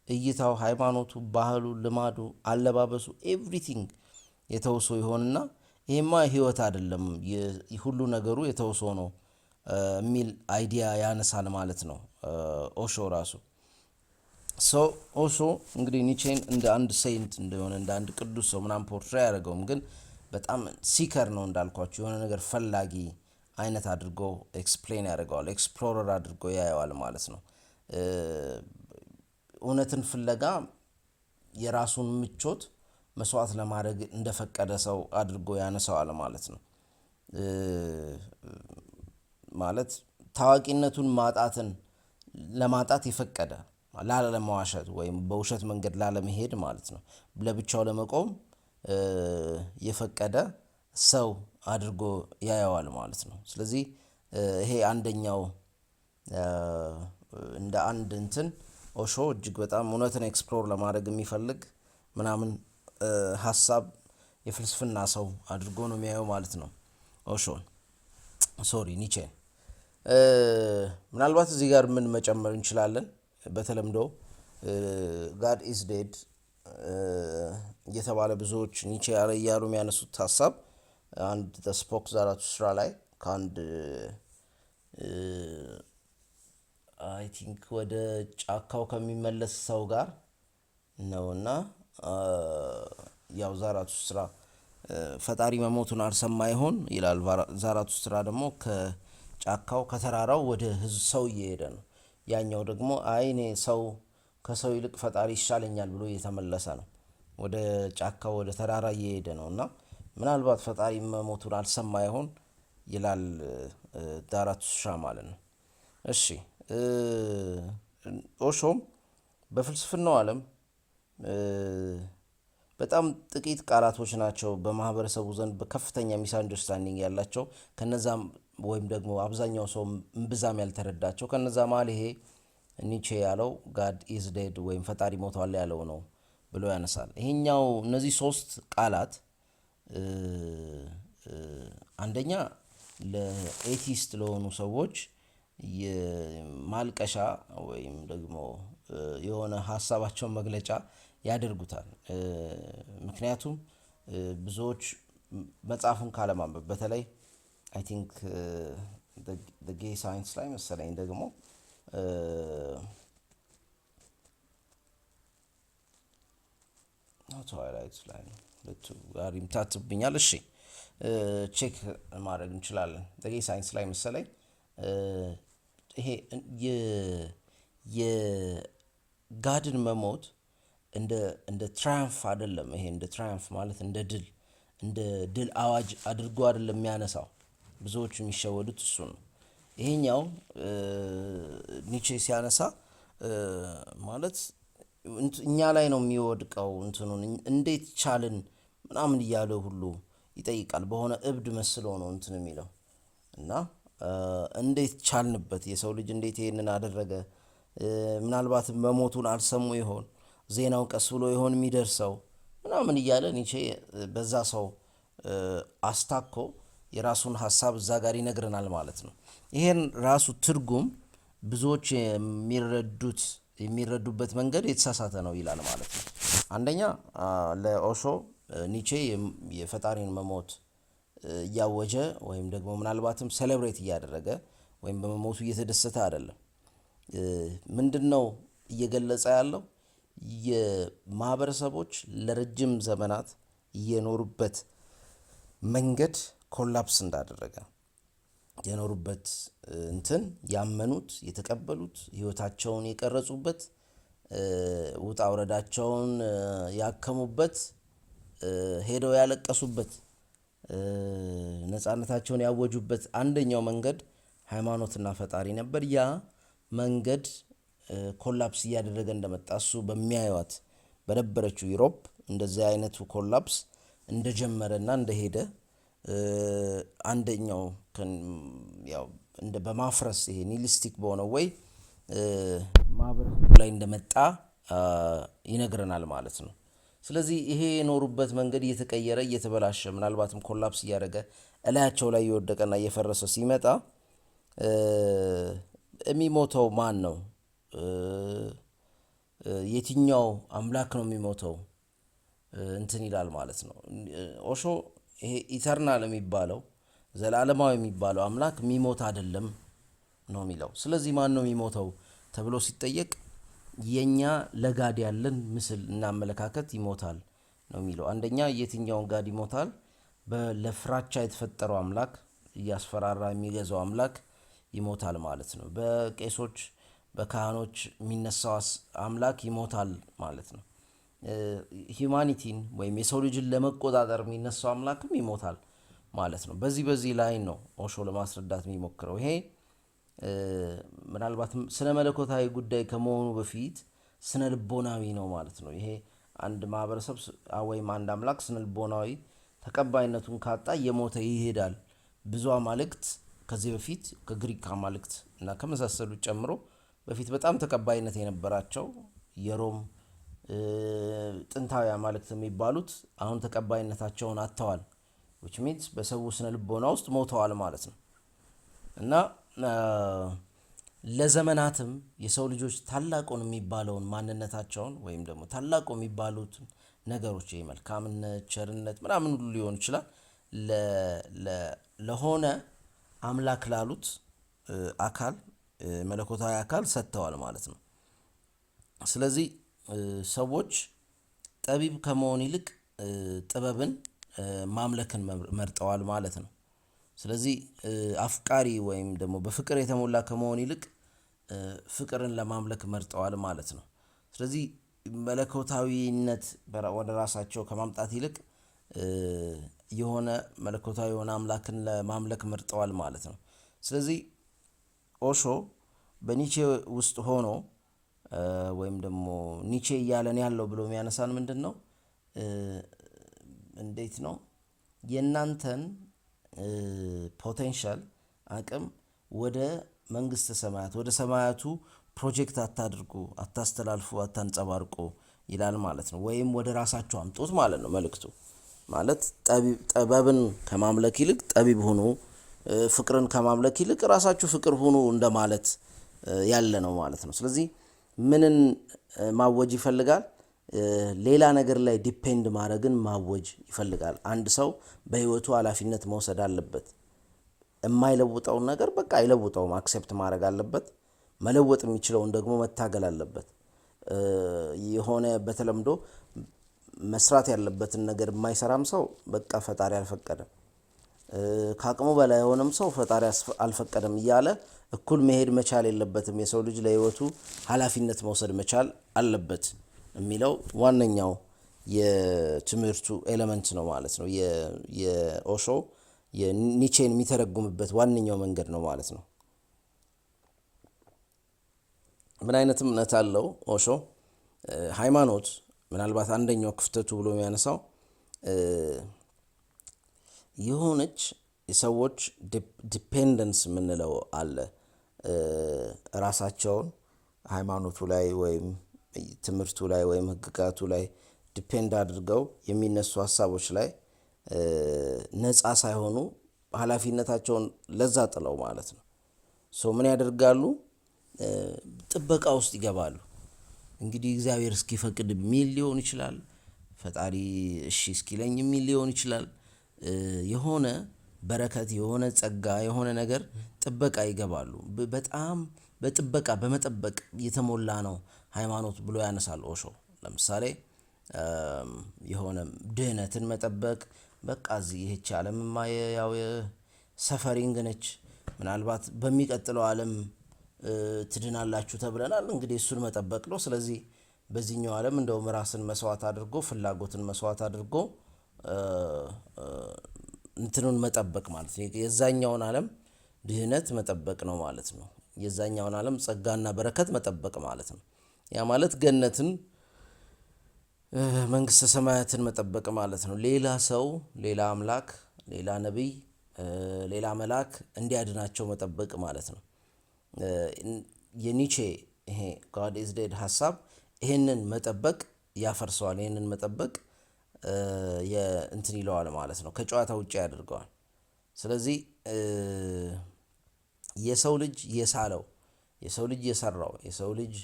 Speaker 1: እይታው፣ ሃይማኖቱ፣ ባህሉ፣ ልማዱ፣ አለባበሱ ኤቭሪቲንግ የተውሶ ይሆንና ይሄማ ህይወት አይደለም ሁሉ ነገሩ የተውሶ ነው የሚል አይዲያ ያነሳል ማለት ነው ኦሾ ራሱ። ኦሾ እንግዲህ ኒቼን እንደ አንድ ሴንት እንደሆነ እንደ አንድ ቅዱስ ሰው ምናምን ፖርትሬ አያደርገውም። ግን በጣም ሲከር ነው እንዳልኳቸው የሆነ ነገር ፈላጊ አይነት አድርጎ ኤክስፕሌን ያደርገዋል፣ ኤክስፕሎረር አድርጎ ያየዋል ማለት ነው። እውነትን ፍለጋ የራሱን ምቾት መስዋዕት ለማድረግ እንደፈቀደ ሰው አድርጎ ያነሳዋል ማለት ነው። ማለት ታዋቂነቱን ለማጣት የፈቀደ ላለመዋሸት ወይም በውሸት መንገድ ላለመሄድ ማለት ነው። ለብቻው ለመቆም የፈቀደ ሰው አድርጎ ያየዋል ማለት ነው። ስለዚህ ይሄ አንደኛው እንደ አንድ ኦሾ እጅግ በጣም እውነትን ኤክስፕሎር ለማድረግ የሚፈልግ ምናምን ሀሳብ የፍልስፍና ሰው አድርጎ ነው የሚያየው ማለት ነው ኦሾን። ኒቼን ምናልባት እዚህ ጋር ምን መጨመር እንችላለን? በተለምዶ ጋድ ኢዝ ዴድ እየተባለ ብዙዎች ኒቼ እያሉ የሚያነሱት ሀሳብ አንድ ስፖክ ዛራቱስትራ ላይ ከአንድ አይ ቲንክ ወደ ጫካው ከሚመለስ ሰው ጋር ነውና ያው ዛራቱስትራ ፈጣሪ መሞቱን አልሰማ ይሆን ይላል። ዛራቱስትራ ደግሞ ከጫካው ከተራራው ወደ ሰው እየሄደ ነው። ያኛው ደግሞ እኔ ሰው ከሰው ይልቅ ፈጣሪ ይሻለኛል ብሎ እየተመለሰ ነው። ወደ ጫካው ወደ ተራራ እየሄደ ነው እና ምናልባት ፈጣሪ መሞቱን አልሰማ ይሆን ይላል ዛራቱስትራ ማለት ነው። እሺ ኦሾም በፍልስፍናው ዓለም በጣም ጥቂት ቃላቶች ናቸው በማህበረሰቡ ዘንድ በከፍተኛ ሚስ አንደርስታንዲንግ ያላቸው። ከነዛም ወይም ደግሞ አብዛኛው ሰው እምብዛም ያልተረዳቸው ከነዛ መሀል ይሄ ኒቼ ያለው ጋድ ኢዝ ዴድ ወይም ፈጣሪ ሞቷል ያለው ነው ብሎ ያነሳል። ይሄኛው እነዚህ ሶስት ቃላት አንደኛ ለኤቲስት ለሆኑ ሰዎች የማልቀሻ ወይም ደግሞ የሆነ ሀሳባቸውን መግለጫ ያደርጉታል። ምክንያቱም ብዙዎች መጽሐፉን ካለማንበብ በተለይ አይ ቲንክ ጌይ ሳይንስ ላይ መሰለኝ ደግሞ ትዋይላይት ላይ ነው ሁለቱ ጋር ይምታትብኛል። እሺ ቼክ ማድረግ እንችላለን። ዘጌ ሳይንስ ላይ መሰለኝ ይሄ የጋድን መሞት እንደ ትራያምፍ አይደለም። ይሄ እንደ ትራያምፍ ማለት እንደ ድል አዋጅ አድርጎ አይደለም የሚያነሳው። ብዙዎቹ የሚሸወዱት እሱ ነው። ይሄኛው ኒቼ ሲያነሳ ማለት እኛ ላይ ነው የሚወድቀው። እንትኑን እንዴት ቻልን ምናምን እያለ ሁሉ ይጠይቃል። በሆነ እብድ መስሎ ነው እንትን የሚለው እና እንዴት ቻልንበት? የሰው ልጅ እንዴት ይሄንን አደረገ? ምናልባትም መሞቱን አልሰሙ ይሆን? ዜናው ቀስ ብሎ ይሆን የሚደርሰው? ምናምን እያለ ኒቼ በዛ ሰው አስታኮ የራሱን ሀሳብ እዛ ጋር ይነግረናል ማለት ነው። ይሄን ራሱ ትርጉም ብዙዎች የሚረዱበት መንገድ የተሳሳተ ነው ይላል ማለት ነው። አንደኛ ለኦሾ ኒቼ የፈጣሪን መሞት እያወጀ ወይም ደግሞ ምናልባትም ሴሌብሬት እያደረገ ወይም በመሞቱ እየተደሰተ አይደለም። ምንድነው እየገለጸ ያለው? የማህበረሰቦች ለረጅም ዘመናት የኖሩበት መንገድ ኮላፕስ እንዳደረገ የኖሩበት እንትን ያመኑት፣ የተቀበሉት፣ ህይወታቸውን የቀረጹበት፣ ውጣ ውረዳቸውን ያከሙበት፣ ሄደው ያለቀሱበት፣ ነፃነታቸውን ያወጁበት አንደኛው መንገድ ሃይማኖትና ፈጣሪ ነበር። ያ መንገድ ኮላፕስ እያደረገ እንደመጣ እሱ በሚያዩት በነበረችው ዩሮፕ እንደዚህ አይነቱ ኮላፕስ እንደጀመረና እንደሄደ አንደኛው ያው እንደ በማፍረስ ይሄ ኒሂሊስቲክ በሆነው ወይ ማህበረሰቡ ላይ እንደመጣ ይነግረናል ማለት ነው። ስለዚህ ይሄ የኖሩበት መንገድ እየተቀየረ እየተበላሸ ምናልባትም ኮላፕስ እያደረገ እላያቸው ላይ እየወደቀና እየፈረሰ ሲመጣ የሚሞተው ማን ነው? የትኛው አምላክ ነው የሚሞተው? እንትን ይላል ማለት ነው። ኦሾ ይሄ ኢተርናል የሚባለው ዘላለማዊ የሚባለው አምላክ የሚሞት አይደለም ነው የሚለው። ስለዚህ ማን ነው የሚሞተው ተብሎ ሲጠየቅ የኛ ለጋድ ያለን ምስል እና አመለካከት ይሞታል ነው የሚለው። አንደኛ የትኛውን ጋድ ይሞታል? ለፍራቻ የተፈጠረው አምላክ፣ እያስፈራራ የሚገዛው አምላክ ይሞታል ማለት ነው። በቄሶች በካህኖች የሚነሳው አምላክ ይሞታል ማለት ነው። ሂዩማኒቲን ወይም የሰው ልጅን ለመቆጣጠር የሚነሳው አምላክም ይሞታል ማለት ነው። በዚህ ላይ ነው ኦሾ ለማስረዳት የሚሞክረው። ይሄ ምናልባትም ስነ መለኮታዊ ጉዳይ ከመሆኑ በፊት ስነ ልቦናዊ ነው ማለት ነው። ይሄ አንድ ማህበረሰብ ወይም አንድ አምላክ ስነ ልቦናዊ ተቀባይነቱን ካጣ እየሞተ ይሄዳል። ብዙ አማልክት ከዚህ በፊት ከግሪክ አማልክት እና ከመሳሰሉት ጨምሮ በፊት በጣም ተቀባይነት የነበራቸው የሮም ጥንታዊ አማልክት የሚባሉት አሁን ተቀባይነታቸውን አጥተዋል። which means በሰው ስነ ልቦና ውስጥ ሞተዋል ማለት ነው። እና ለዘመናትም የሰው ልጆች ታላቁን የሚባለውን ማንነታቸውን ወይም ደግሞ ታላቁ የሚባሉት ነገሮች መልካምነት፣ ቸርነት ምናምን ሁሉ ሊሆን ይችላል ለሆነ አምላክ ላሉት አካል መለኮታዊ አካል ሰጥተዋል ማለት ነው። ስለዚህ ሰዎች ጠቢብ ከመሆን ይልቅ ጥበብን ማምለክን መርጠዋል ማለት ነው። ስለዚህ አፍቃሪ ወይም ደግሞ በፍቅር የተሞላ ከመሆን ይልቅ ፍቅርን ለማምለክ መርጠዋል ማለት ነው። ስለዚህ መለኮታዊነት ወደ ራሳቸው ከማምጣት ይልቅ የሆነ መለኮታዊ የሆነ አምላክን ለማምለክ መርጠዋል ማለት ነው። ስለዚህ ኦሾ በኒቼ ውስጥ ሆኖ ወይም ደግሞ ኒቼ እያለን ያለው ብሎ የሚያነሳን ምንድን ነው? እንዴት ነው የእናንተን ፖቴንሻል አቅም ወደ መንግስተ ሰማያት ወደ ሰማያቱ ፕሮጀክት አታድርጉ፣ አታስተላልፉ፣ አታንጸባርቁ ይላል ማለት ነው። ወይም ወደ ራሳችሁ አምጡት ማለት ነው። መልእክቱ ማለት ጥበብን ከማምለክ ይልቅ ጠቢብ ሁኑ፣ ፍቅርን ከማምለክ ይልቅ ራሳችሁ ፍቅር ሁኑ እንደማለት ያለ ነው ማለት ነው። ስለዚህ ምንን ማወጅ ይፈልጋል? ሌላ ነገር ላይ ዲፔንድ ማድረግን ማወጅ ይፈልጋል። አንድ ሰው በህይወቱ ኃላፊነት መውሰድ አለበት። የማይለውጠውን ነገር በቃ አይለውጠውም፣ አክሴፕት ማድረግ አለበት። መለወጥ የሚችለውን ደግሞ መታገል አለበት። የሆነ በተለምዶ መስራት ያለበትን ነገር የማይሰራም ሰው በቃ ፈጣሪ አልፈቀደም ከአቅሙ በላይ የሆነም ሰው ፈጣሪ አልፈቀደም እያለ እኩል መሄድ መቻል የለበትም። የሰው ልጅ ለህይወቱ ኃላፊነት መውሰድ መቻል አለበት የሚለው ዋነኛው የትምህርቱ ኤሌመንት ነው ማለት ነው። የኦሾ የኒቼን የሚተረጉምበት ዋነኛው መንገድ ነው ማለት ነው። ምን አይነት እምነት አለው ኦሾ? ሃይማኖት ምናልባት አንደኛው ክፍተቱ ብሎ የሚያነሳው የሆነች የሰዎች ዲፔንደንስ የምንለው አለ። ራሳቸውን ሃይማኖቱ ላይ ወይም ትምህርቱ ላይ ወይም ህግጋቱ ላይ ዲፔንድ አድርገው የሚነሱ ሀሳቦች ላይ ነፃ ሳይሆኑ ኃላፊነታቸውን ለዛ ጥለው ማለት ነው ምን ያደርጋሉ? ጥበቃ ውስጥ ይገባሉ። እንግዲህ እግዚአብሔር እስኪፈቅድ የሚል ሊሆን ይችላል፣ ፈጣሪ እሺ እስኪለኝ የሚል ሊሆን ይችላል። የሆነ በረከት፣ የሆነ ጸጋ፣ የሆነ ነገር ጥበቃ ይገባሉ። በጣም በጥበቃ በመጠበቅ የተሞላ ነው ሃይማኖት ብሎ ያነሳል ኦሾ። ለምሳሌ የሆነ ድህነትን መጠበቅ፣ በቃ እዚህ ይህች ዓለምማ ያው ሰፈሪንግ ነች፣ ምናልባት በሚቀጥለው ዓለም ትድናላችሁ ተብለናል፣ እንግዲህ እሱን መጠበቅ ነው። ስለዚህ በዚህኛው ዓለም እንደውም ራስን መስዋዕት አድርጎ ፍላጎትን መስዋዕት አድርጎ እንትኑን መጠበቅ ማለት ነው። የዛኛውን ዓለም ድህነት መጠበቅ ነው ማለት ነው። የዛኛውን ዓለም ጸጋና በረከት መጠበቅ ማለት ነው። ያ ማለት ገነትን፣ መንግስተ ሰማያትን መጠበቅ ማለት ነው። ሌላ ሰው፣ ሌላ አምላክ፣ ሌላ ነቢይ፣ ሌላ መልአክ እንዲያድናቸው መጠበቅ ማለት ነው። የኒቼ ይሄ ጋድ ኢዝ ዴድ ሀሳብ ይሄንን መጠበቅ ያፈርሰዋል። ይሄንን መጠበቅ እንትን ይለዋል ማለት ነው። ከጨዋታ ውጭ ያደርገዋል። ስለዚህ የሰው ልጅ የሳለው፣ የሰው ልጅ የሰራው፣ የሰው ልጅ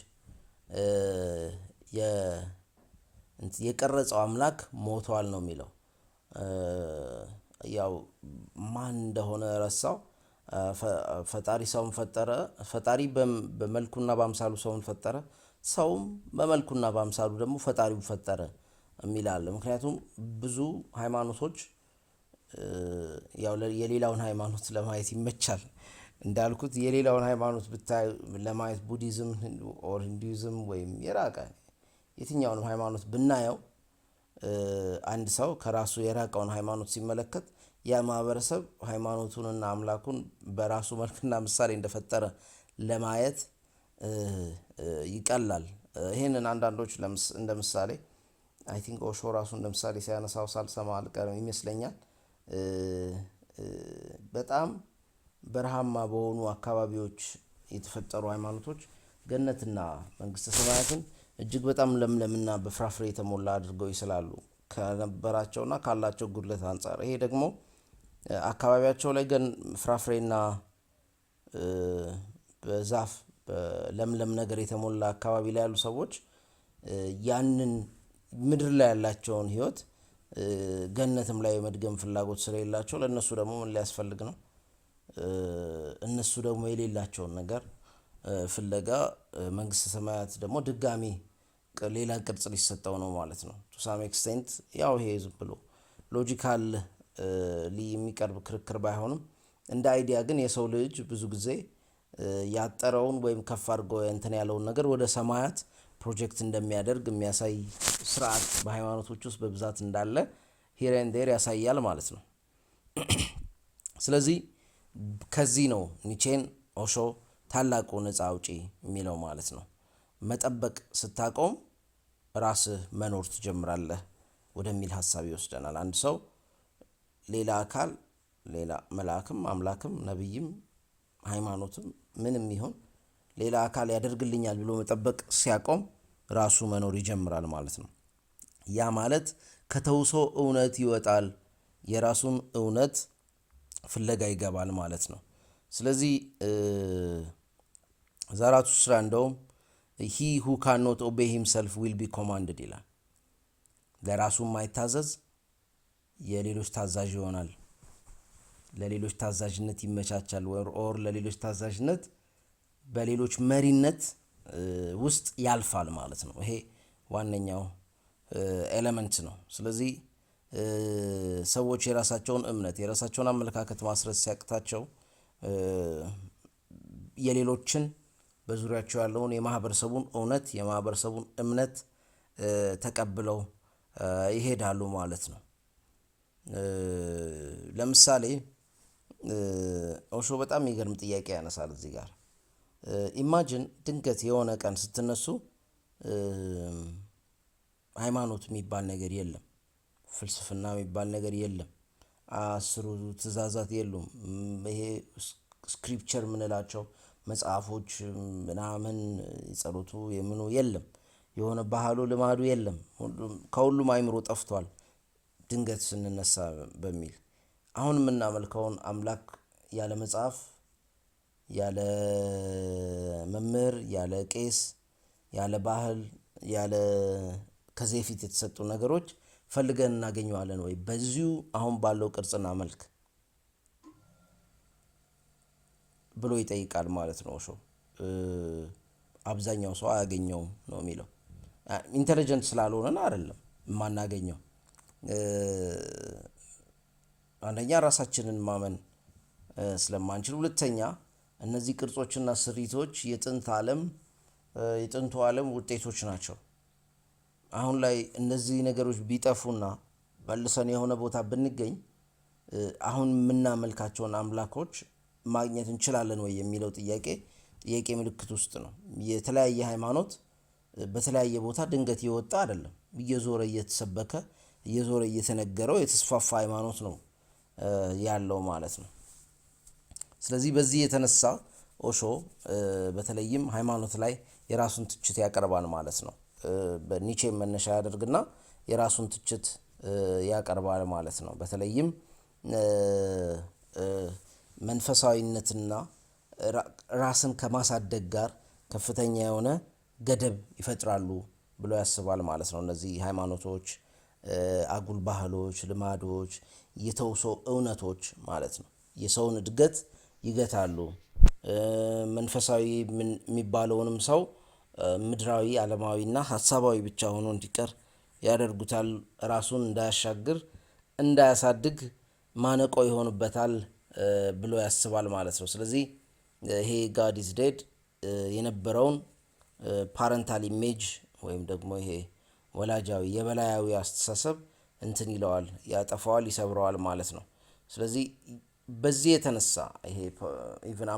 Speaker 1: የቀረጸው አምላክ ሞቷል ነው የሚለው። ያው ማን እንደሆነ ረሳው። ፈጣሪ ሰውን ፈጠረ። ፈጣሪ በመልኩና በአምሳሉ ሰውን ፈጠረ። ሰውም በመልኩና በአምሳሉ ደግሞ ፈጣሪው ፈጠረ የሚል አለ። ምክንያቱም ብዙ ሃይማኖቶች ያው የሌላውን ሃይማኖት ለማየት ይመቻል። እንዳልኩት የሌላውን ሃይማኖት ብታይ ለማየት ቡዲዝም ኦር ሂንዱይዝም ወይም የራቀ የትኛውንም ሃይማኖት ብናየው አንድ ሰው ከራሱ የራቀውን ሃይማኖት ሲመለከት ያ ማህበረሰብ ሃይማኖቱንና አምላኩን በራሱ መልክና ምሳሌ እንደፈጠረ ለማየት ይቀላል። ይሄንን አንዳንዶች እንደ ምሳሌ አይ ቲንክ ኦሾ ራሱ እንደ ምሳሌ ሲያነሳው ሳልሰማ አልቀርም ይመስለኛል። በጣም በረሃማ በሆኑ አካባቢዎች የተፈጠሩ ሃይማኖቶች ገነትና መንግስተ ሰማያትን እጅግ በጣም ለምለምና በፍራፍሬ የተሞላ አድርገው ይስላሉ ከነበራቸውና ካላቸው ጉድለት አንጻር። ይሄ ደግሞ አካባቢያቸው ላይ ግን ፍራፍሬና በዛፍ በለምለም ነገር የተሞላ አካባቢ ላይ ያሉ ሰዎች ያንን ምድር ላይ ያላቸውን ህይወት ገነትም ላይ የመድገም ፍላጎት ስለሌላቸው ለእነሱ ደግሞ ምን ሊያስፈልግ ነው? እነሱ ደግሞ የሌላቸውን ነገር ፍለጋ መንግስተ ሰማያት ደግሞ ድጋሚ ሌላ ቅርጽ ሊሰጠው ነው ማለት ነው። ቱ ሳም ኤክስቴንት ያው ይሄ ዝም ብሎ ሎጂካል የሚቀርብ ክርክር ባይሆንም እንደ አይዲያ ግን የሰው ልጅ ብዙ ጊዜ ያጠረውን ወይም ከፍ አድርጎ እንትን ያለውን ነገር ወደ ሰማያት ፕሮጀክት እንደሚያደርግ የሚያሳይ ስርዓት በሃይማኖቶች ውስጥ በብዛት እንዳለ ሂር ኤንድ ዴር ያሳያል ማለት ነው። ስለዚህ ከዚህ ነው ኒቼን ኦሾ ታላቁ ነፃ አውጪ የሚለው ማለት ነው። መጠበቅ ስታቆም ራስህ መኖር ትጀምራለህ ወደሚል ሀሳብ ይወስደናል። አንድ ሰው ሌላ አካል፣ ሌላ መልአክም አምላክም ነቢይም ሃይማኖትም ምንም ይሁን ሌላ አካል ያደርግልኛል ብሎ መጠበቅ ሲያቆም ራሱ መኖር ይጀምራል ማለት ነው። ያ ማለት ከተውሶ እውነት ይወጣል፣ የራሱን እውነት ፍለጋ ይገባል ማለት ነው። ስለዚህ ዛራቱስትራ እንደውም he who cannot obey himself will be commanded ይላል። ለራሱ ማይታዘዝ የሌሎች ታዛዥ ይሆናል። ለሌሎች ታዛዥነት ይመቻቻል ኦር ለሌሎች ታዛዥነት በሌሎች መሪነት ውስጥ ያልፋል ማለት ነው። ይሄ ዋነኛው ኤሌመንት ነው። ስለዚህ ሰዎች የራሳቸውን እምነት የራሳቸውን አመለካከት ማስረጽ ሲያቅታቸው የሌሎችን በዙሪያቸው ያለውን የማህበረሰቡን እውነት የማህበረሰቡን እምነት ተቀብለው ይሄዳሉ ማለት ነው። ለምሳሌ ኦሾ በጣም የሚገርም ጥያቄ ያነሳል እዚህ ጋር። ኢማጅን ድንገት የሆነ ቀን ስትነሱ ሃይማኖት የሚባል ነገር የለም፣ ፍልስፍና የሚባል ነገር የለም፣ አስሩ ትእዛዛት የሉም፣ ይሄ ስክሪፕቸር የምንላቸው መጽሐፎች ምናምን የጸሎቱ የምኑ የለም፣ የሆነ ባህሉ ልማዱ የለም፣ ከሁሉም አይምሮ ጠፍቷል ድንገት ስንነሳ በሚል አሁን የምናመልከውን አምላክ ያለ መጽሐፍ ያለ መምህር ያለ ቄስ ያለ ባህል ያለ ከዚህ በፊት የተሰጡ ነገሮች ፈልገን እናገኘዋለን ወይ? በዚሁ አሁን ባለው ቅርጽና መልክ ብሎ ይጠይቃል ማለት ነው። ሾ አብዛኛው ሰው አያገኘውም ነው የሚለው። ኢንተለጀንት ስላልሆነን አይደለም የማናገኘው። አንደኛ ራሳችንን ማመን ስለማንችል፣ ሁለተኛ እነዚህ ቅርጾችና ስሪቶች የጥንቱ ዓለም ውጤቶች ናቸው። አሁን ላይ እነዚህ ነገሮች ቢጠፉና መልሰን የሆነ ቦታ ብንገኝ አሁን የምናመልካቸውን አምላኮች ማግኘት እንችላለን ወይ የሚለው ጥያቄ ምልክት ውስጥ ነው። የተለያየ ሃይማኖት በተለያየ ቦታ ድንገት የወጣ አይደለም። እየዞረ እየተሰበከ እየዞረ እየተነገረው የተስፋፋ ሃይማኖት ነው ያለው ማለት ነው። ስለዚህ በዚህ የተነሳ ኦሾ በተለይም ሃይማኖት ላይ የራሱን ትችት ያቀርባል ማለት ነው። በኒቼ መነሻ ያደርግና የራሱን ትችት ያቀርባል ማለት ነው። በተለይም መንፈሳዊነትና ራስን ከማሳደግ ጋር ከፍተኛ የሆነ ገደብ ይፈጥራሉ ብሎ ያስባል ማለት ነው። እነዚህ ሃይማኖቶች፣ አጉል ባህሎች፣ ልማዶች፣ የተውሶ እውነቶች ማለት ነው የሰውን እድገት ይገታሉ። መንፈሳዊ የሚባለውንም ሰው ምድራዊ ዓለማዊና ሀሳባዊ ብቻ ሆኖ እንዲቀር ያደርጉታል። ራሱን እንዳያሻግር እንዳያሳድግ ማነቆ ይሆንበታል ብሎ ያስባል ማለት ነው። ስለዚህ ይሄ ጋድ ኢዝ ዴድ የነበረውን ፓረንታል ኢሜጅ ወይም ደግሞ ይሄ ወላጃዊ የበላያዊ አስተሳሰብ እንትን ይለዋል፣ ያጠፋዋል፣ ይሰብረዋል ማለት ነው። ስለዚህ በዚህ የተነሳ ይሄ ኢቭን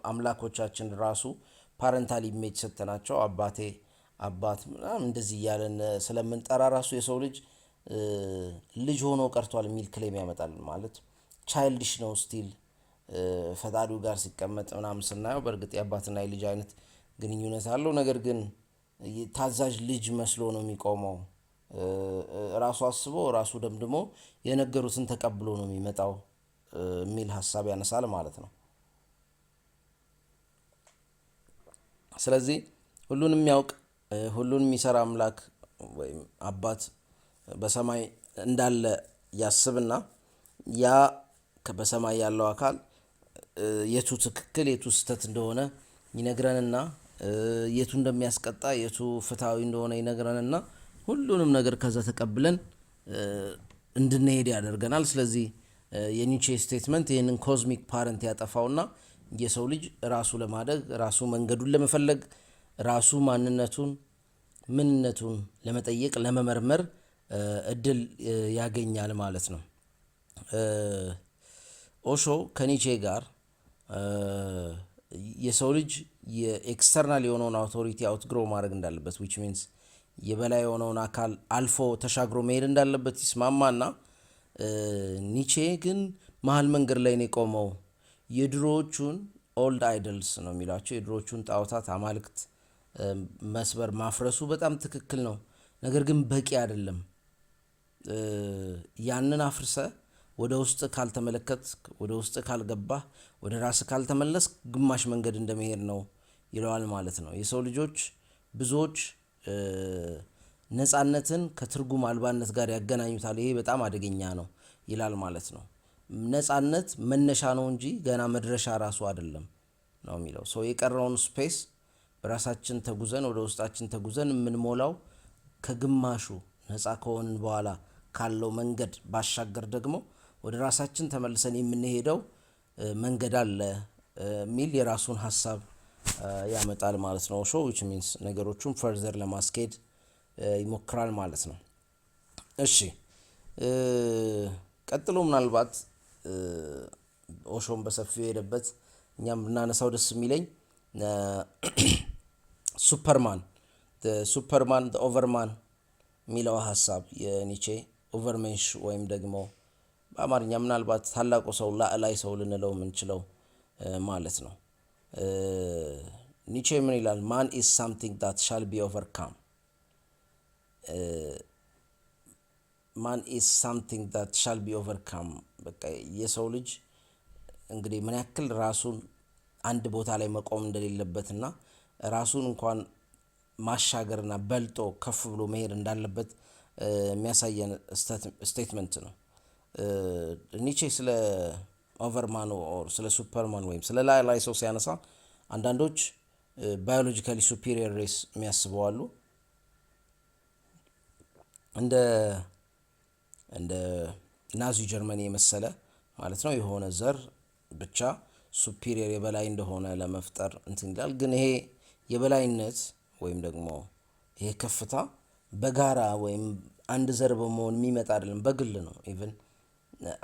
Speaker 1: አምላኮቻችን ራሱ ፓረንታል ኢሜጅ ሰጥተናቸው አባት ምናምን እንደዚህ እያለን ስለምንጠራ ራሱ የሰው ልጅ ሆኖ ቀርቷል የሚል ክሌም ያመጣል። ማለት ቻይልድሽ ነው ስቲል ፈጣሪው ጋር ሲቀመጥ ምናምን ስናየው በእርግጥ የአባትና የልጅ አይነት ግንኙነት አለው። ነገር ግን ታዛዥ ልጅ መስሎ ነው የሚቆመው። ራሱ አስቦ ራሱ ደምድሞ የነገሩትን ተቀብሎ ነው የሚመጣው የሚል ሀሳብ ያነሳል ማለት ነው። ስለዚህ ሁሉን የሚያውቅ ሁሉን የሚሰራ አምላክ ወይም አባት በሰማይ እንዳለ ያስብና ያ በሰማይ ያለው አካል የቱ ትክክል የቱ ስህተት እንደሆነ ይነግረንና የቱ እንደሚያስቀጣ የቱ ፍትሃዊ እንደሆነ ይነግረንና ሁሉንም ነገር ከዛ ተቀብለን እንድንሄድ ያደርገናል። ስለዚህ የኒቼ ስቴትመንት ይህንን ኮዝሚክ ፓረንት ያጠፋውና የሰው ልጅ ራሱ ለማደግ ራሱ መንገዱን ለመፈለግ ራሱ ምንነቱን ለመጠየቅ ለመመርመር እድል ያገኛል ማለት ነው። ኦሾ ከኒቼ ጋር የሰው ልጅ የኤክስተርናል የሆነውን አውቶሪቲ አውትግሮ ማድረግ እንዳለበት ዊች ሚንስ የበላይ የሆነውን አካል አልፎ ተሻግሮ መሄድ እንዳለበት ይስማማና ኒቼ ግን መሀል መንገድ ላይ ነው የቆመው። የድሮዎቹን ኦልድ አይደልስ ነው የሚሏቸው የድሮዎቹን ጣዖታት አማልክት መስበር ማፍረሱ በጣም ትክክል ነው፣ ነገር ግን በቂ አይደለም። ያንን አፍርሰ ወደ ውስጥ ካልተመለከት ወደ ውስጥ ካልገባህ ወደ ራስ ካልተመለስ ግማሽ መንገድ እንደመሄድ ነው ይለዋል ማለት ነው። የሰው ልጆች ብዙዎች ነፃነትን ከትርጉም አልባነት ጋር ያገናኙታል። ይሄ በጣም አደገኛ ነው ይላል ማለት ነው። ነፃነት መነሻ ነው እንጂ ገና መድረሻ ራሱ አይደለም ነው የሚለው። ሰው የቀረውን ስፔስ በራሳችን ተጉዘን ወደ ውስጣችን ተጉዘን የምንሞላው ከግማሹ ነፃ ከሆንን በኋላ ካለው መንገድ ባሻገር ደግሞ ወደ ራሳችን ተመልሰን የምንሄደው መንገድ አለ ሚል የራሱን ሀሳብ ያመጣል ማለት ነው። ኦሾ which means ነገሮቹን ፈርዘር ለማስኬድ ይሞክራል ማለት ነው። እሺ ቀጥሎ ምናልባት ኦሾን በሰፊው የሄደበት እኛም ብናነሳው ደስ የሚለኝ ሱፐርማን ኦቨርማን የሚለው ሀሳብ የኒቼ ኦቨርሜንሽ ወይም ደግሞ በአማርኛ ምናልባት ታላቁ ሰው ላዕላይ ሰው ልንለው የምንችለው ማለት ነው። ኒቼ ምን ይላል? ማን ኢዝ ሳምቲንግ ዳት ሻል ቢ ኦቨርካም ማን ኢዝ ሳምቲንግ ዳት ሻል ቢ ኦቨርካም። በቃ የሰው ልጅ እንግዲህ ምን ያክል ራሱን አንድ ቦታ ላይ መቆም እንደሌለበትና ራሱን እንኳን ማሻገርና በልጦ ከፍ ብሎ መሄድ እንዳለበት የሚያሳየን ስቴትመንት ነው። ኒቼ ስለ ኦቨርማን ኦር ስለ ሱፐርማን ወይም ስለ ላይ ሰው ሲያነሳ አንዳንዶች ባዮሎጂካሊ ሱፒሪየር ሬስ የሚያስበው አሉ። እንደ ናዚ ጀርመኒ የመሰለ ማለት ነው የሆነ ዘር ብቻ ሱፒሪየር የበላይ እንደሆነ ለመፍጠር እንትን ይላል። ግን ይሄ የበላይነት ወይም ደግሞ ይሄ ከፍታ በጋራ ወይም አንድ ዘር በመሆን የሚመጣ አይደለም፣ በግል ነው። ኢቭን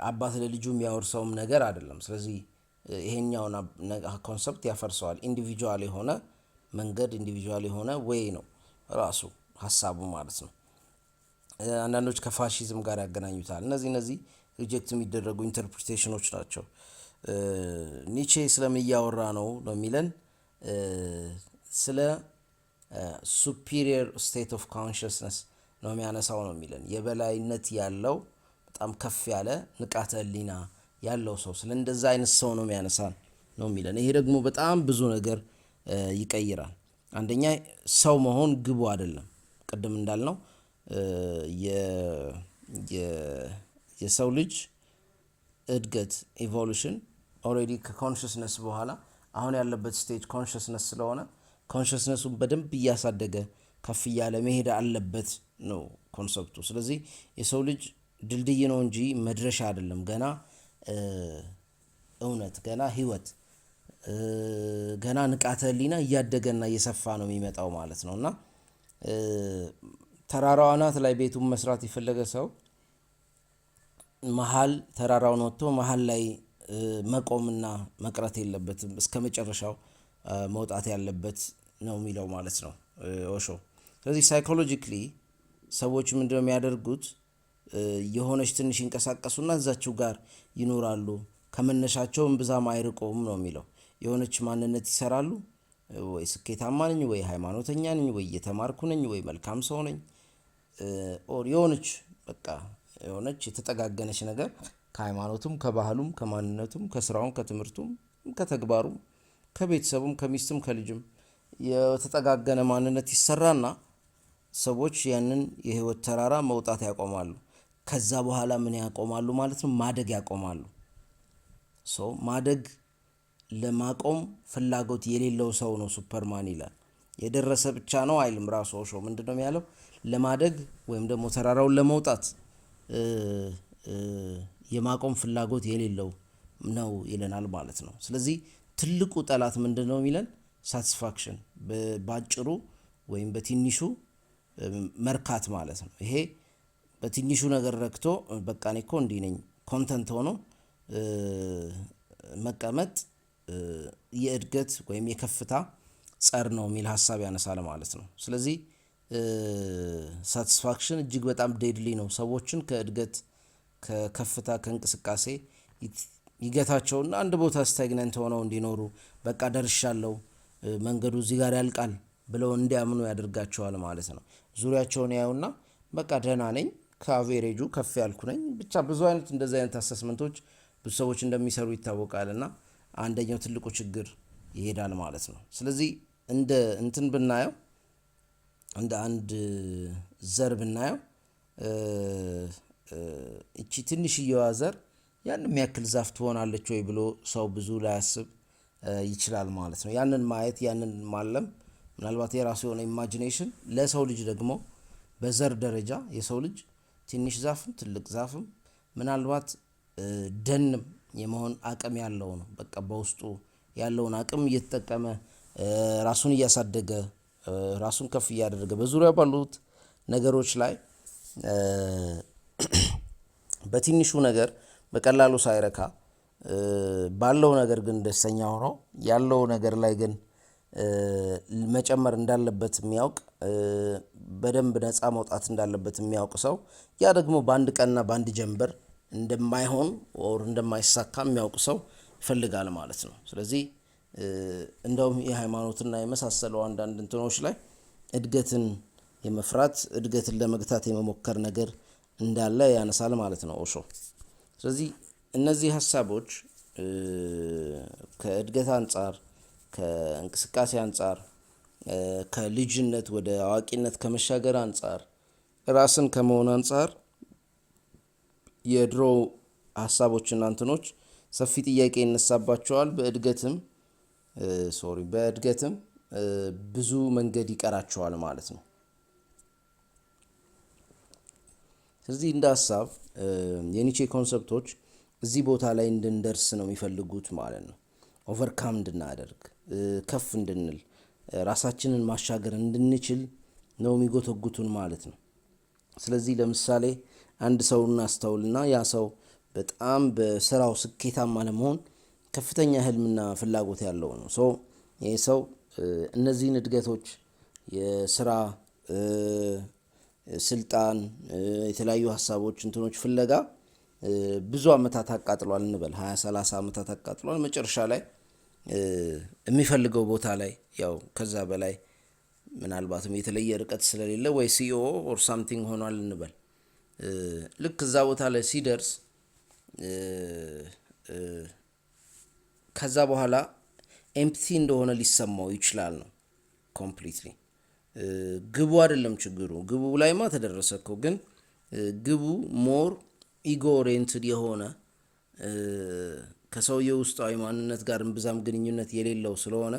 Speaker 1: አባት ለልጁ የሚያወርሰውም ነገር አይደለም። ስለዚህ ይሄኛውን ኮንሰፕት ያፈርሰዋል። ኢንዲቪጁዋል የሆነ መንገድ ኢንዲቪጁዋል የሆነ ዌይ ነው ራሱ ሀሳቡ ማለት ነው። አንዳንዶች ከፋሺዝም ጋር ያገናኙታል። እነዚህ ሪጀክት የሚደረጉ ኢንተርፕሪቴሽኖች ናቸው። ኒቼ ስለምን እያወራ ነው የሚለን ስለ ሱፒሪየር ስቴት ኦፍ ኮንሽስነስ ነው የሚያነሳው ነው የሚለን። የበላይነት ያለው በጣም ከፍ ያለ ንቃተ ህሊና ያለው ሰው ስለ እንደዛ አይነት ሰው ነው የሚያነሳ ነው የሚለን። ይሄ ደግሞ በጣም ብዙ ነገር ይቀይራል። አንደኛ ሰው መሆን ግቡ አይደለም። ቅድም እንዳልነው የሰው ልጅ እድገት ኢቮሉሽን ኦልሬዲ ከኮንሽስነስ በኋላ አሁን ያለበት ስቴጅ ኮንሽስነስ ስለሆነ ኮንሽስነሱን በደንብ እያሳደገ ከፍ እያለ መሄድ አለበት ነው ኮንሰፕቱ። ስለዚህ የሰው ልጅ ድልድይ ነው እንጂ መድረሻ አይደለም። ገና እውነት፣ ገና ህይወት፣ ገና ንቃተ ህሊና እያደገና እየሰፋ ነው የሚመጣው ማለት ነው። እና ተራራው አናት ላይ ቤቱን መስራት የፈለገ ሰው መሀል ተራራውን ወጥቶ መሀል ላይ መቆምና መቅረት የለበትም፣ እስከ መጨረሻው መውጣት ያለበት ነው የሚለው ማለት ነው ኦሾ። ስለዚህ ሳይኮሎጂካሊ ሰዎች ምንድነው የሚያደርጉት? የሆነች ትንሽ ይንቀሳቀሱና እዛችሁ ጋር ይኖራሉ፣ ከመነሻቸው እምብዛም አይርቆም ነው የሚለው። የሆነች ማንነት ይሰራሉ፣ ወይ ስኬታማ ነኝ፣ ወይ ሃይማኖተኛ ነኝ፣ ወይ እየተማርኩ ነኝ፣ ወይ መልካም ሰው ነኝ፣ ኦር የሆነች በቃ የሆነች የተጠጋገነች ነገር ከሃይማኖቱም ከባህሉም ከማንነቱም ከስራውም ከትምህርቱም ከተግባሩም ከቤተሰቡም ከሚስትም ከልጅም የተጠጋገነ ማንነት ይሰራና ሰዎች ያንን የህይወት ተራራ መውጣት ያቆማሉ። ከዛ በኋላ ምን ያቆማሉ ማለት ነው? ማደግ ያቆማሉ። ማደግ ለማቆም ፍላጎት የሌለው ሰው ነው ሱፐርማን ይላል። የደረሰ ብቻ ነው አይልም ራሱ ኦሾ። ምንድነው ያለው? ለማደግ ወይም ደግሞ ተራራውን ለመውጣት የማቆም ፍላጎት የሌለው ነው ይለናል ማለት ነው። ስለዚህ ትልቁ ጠላት ምንድነው የሚለን? ሳቲስፋክሽን፣ ባጭሩ ወይም በትንሹ መርካት ማለት ነው። ይሄ በትንሹ ነገር ረክቶ በቃ እኔ እኮ እንዲህ ነኝ ኮንተንት ሆኖ መቀመጥ የእድገት ወይም የከፍታ ጸር ነው የሚል ሀሳብ ያነሳል ማለት ነው። ስለዚህ ሳቲስፋክሽን እጅግ በጣም ዴድሊ ነው። ሰዎችን ከእድገት ከከፍታ ከእንቅስቃሴ ይገታቸውና አንድ ቦታ ስታግናንት ሆነው እንዲኖሩ በቃ ደርሻለሁ፣ መንገዱ እዚህ ጋር ያልቃል ብለው እንዲያምኑ ያደርጋቸዋል ማለት ነው። ዙሪያቸውን ያዩና በቃ ደህና ነኝ፣ ከአቬሬጁ ከፍ ያልኩ ነኝ፣ ብቻ ብዙ አይነት እንደዚህ አይነት አሰስመንቶች ብዙ ሰዎች እንደሚሰሩ ይታወቃልና አንደኛው ትልቁ ችግር ይሄዳል ማለት ነው። ስለዚህ እንደ እንትን ብናየው እንደ አንድ ዘር ብናየው እቺ ትንሽዬዋ ዘር ያን የሚያክል ዛፍ ትሆናለች ወይ ብሎ ሰው ብዙ ላያስብ ይችላል ማለት ነው። ያንን ማየት ያንን ማለም ምናልባት የራሱ የሆነ ኢማጂኔሽን ለሰው ልጅ ደግሞ በዘር ደረጃ የሰው ልጅ ትንሽ ዛፍም ትልቅ ዛፍም ምናልባት ደንም የመሆን አቅም ያለው ነው። በቃ በውስጡ ያለውን አቅም እየተጠቀመ ራሱን እያሳደገ ራሱን ከፍ እያደረገ በዙሪያ ባሉት ነገሮች ላይ በትንሹ ነገር በቀላሉ ሳይረካ ባለው ነገር ግን ደስተኛ ሆኖ ያለው ነገር ላይ ግን መጨመር እንዳለበት የሚያውቅ በደንብ ነፃ መውጣት እንዳለበት የሚያውቅ ሰው ያ ደግሞ በአንድ ቀንና በአንድ ጀንበር እንደማይሆን ወር እንደማይሳካ የሚያውቅ ሰው ይፈልጋል ማለት ነው። ስለዚህ እንደውም የሃይማኖትና የመሳሰለው አንዳንድ እንትኖች ላይ እድገትን የመፍራት እድገትን ለመግታት የመሞከር ነገር እንዳለ ያነሳል ማለት ነው ኦሾ። ስለዚህ እነዚህ ሀሳቦች ከእድገት አንጻር፣ ከእንቅስቃሴ አንጻር፣ ከልጅነት ወደ አዋቂነት ከመሻገር አንጻር፣ ራስን ከመሆን አንጻር የድሮ ሀሳቦችና እንትኖች ሰፊ ጥያቄ ይነሳባቸዋል። በእድገትም ብዙ መንገድ ይቀራቸዋል ማለት ነው። ስለዚህ እንደ ሀሳብ የኒቼ ኮንሰፕቶች እዚህ ቦታ ላይ እንድንደርስ ነው የሚፈልጉት ማለት ነው። ኦቨርካም እንድናደርግ ከፍ እንድንል ራሳችንን ማሻገር እንድንችል ነው የሚጎተጉቱን ማለት ነው። ስለዚህ ለምሳሌ አንድ ሰው እናስተውልና ያ ሰው በጣም በስራው ስኬታማ ለመሆን ከፍተኛ ህልምና ፍላጎት ያለው ነው። ይህ ሰው እነዚህን እድገቶች የስራ ስልጣን የተለያዩ ሀሳቦች እንትኖች ፍለጋ ብዙ አመታት አቃጥሏል እንበል 20-30 አመታት አቃጥሏል። መጨረሻ ላይ የሚፈልገው ቦታ ላይ ያው ከዛ በላይ ምናልባትም የተለየ ርቀት ስለሌለ ወይ ሲኦ ኦር ሳምቲንግ ሆኗል እንበል። ልክ እዛ ቦታ ላይ ሲደርስ ከዛ በኋላ ኤምፕቲ እንደሆነ ሊሰማው ይችላል ነው ኮምፕሊትሊ። ግቡ አይደለም ችግሩ፣ ግቡ ላይማ ተደረሰከው፣ ግን ግቡ ሞር ኢጎ ኦሪየንትድ የሆነ ከሰውየው ውስጣዊ ማንነት ጋር እምብዛም ግንኙነት የሌለው ስለሆነ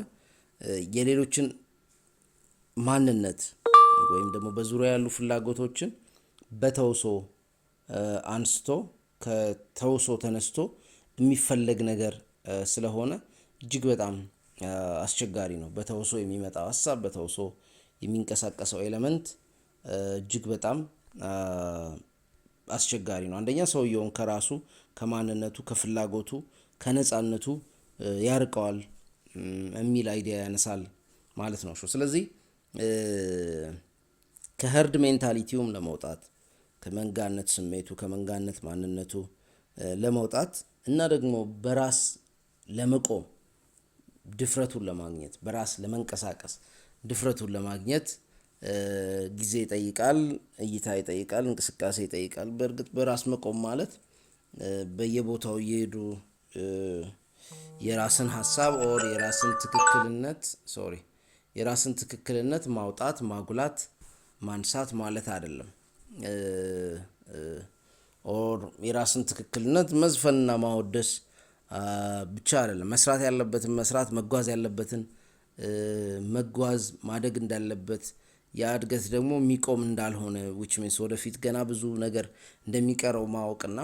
Speaker 1: የሌሎችን ማንነት ወይም ደግሞ በዙሪያ ያሉ ፍላጎቶችን በተውሶ አንስቶ ከተውሶ ተነስቶ የሚፈለግ ነገር ስለሆነ እጅግ በጣም አስቸጋሪ ነው። በተውሶ የሚመጣው ሀሳብ፣ በተውሶ የሚንቀሳቀሰው ኤሌመንት እጅግ በጣም አስቸጋሪ ነው። አንደኛ ሰውየውን ከራሱ ከማንነቱ ከፍላጎቱ ከነጻነቱ ያርቀዋል የሚል አይዲያ ያነሳል ማለት ነው። ስለዚህ ከህርድ ሜንታሊቲውም ለመውጣት ከመንጋነት ስሜቱ ከመንጋነት ማንነቱ ለመውጣት እና ደግሞ በራስ ለመቆም ድፍረቱን ለማግኘት በራስ ለመንቀሳቀስ ድፍረቱን ለማግኘት ጊዜ ይጠይቃል፣ እይታ ይጠይቃል፣ እንቅስቃሴ ይጠይቃል። በእርግጥ በራስ መቆም ማለት በየቦታው እየሄዱ የራስን ሀሳብ ኦር የራስን ትክክልነት ማውጣት ማጉላት ማንሳት ማለት አይደለም። ኦር የራስን ትክክልነት መዝፈንና ማወደስ ብቻ አይደለም። መስራት ያለበትን መስራት፣ መጓዝ ያለበትን መጓዝ፣ ማደግ እንዳለበት፣ ያ እድገት ደግሞ የሚቆም እንዳልሆነ which means ወደፊት ገና ብዙ ነገር እንደሚቀረው ማወቅና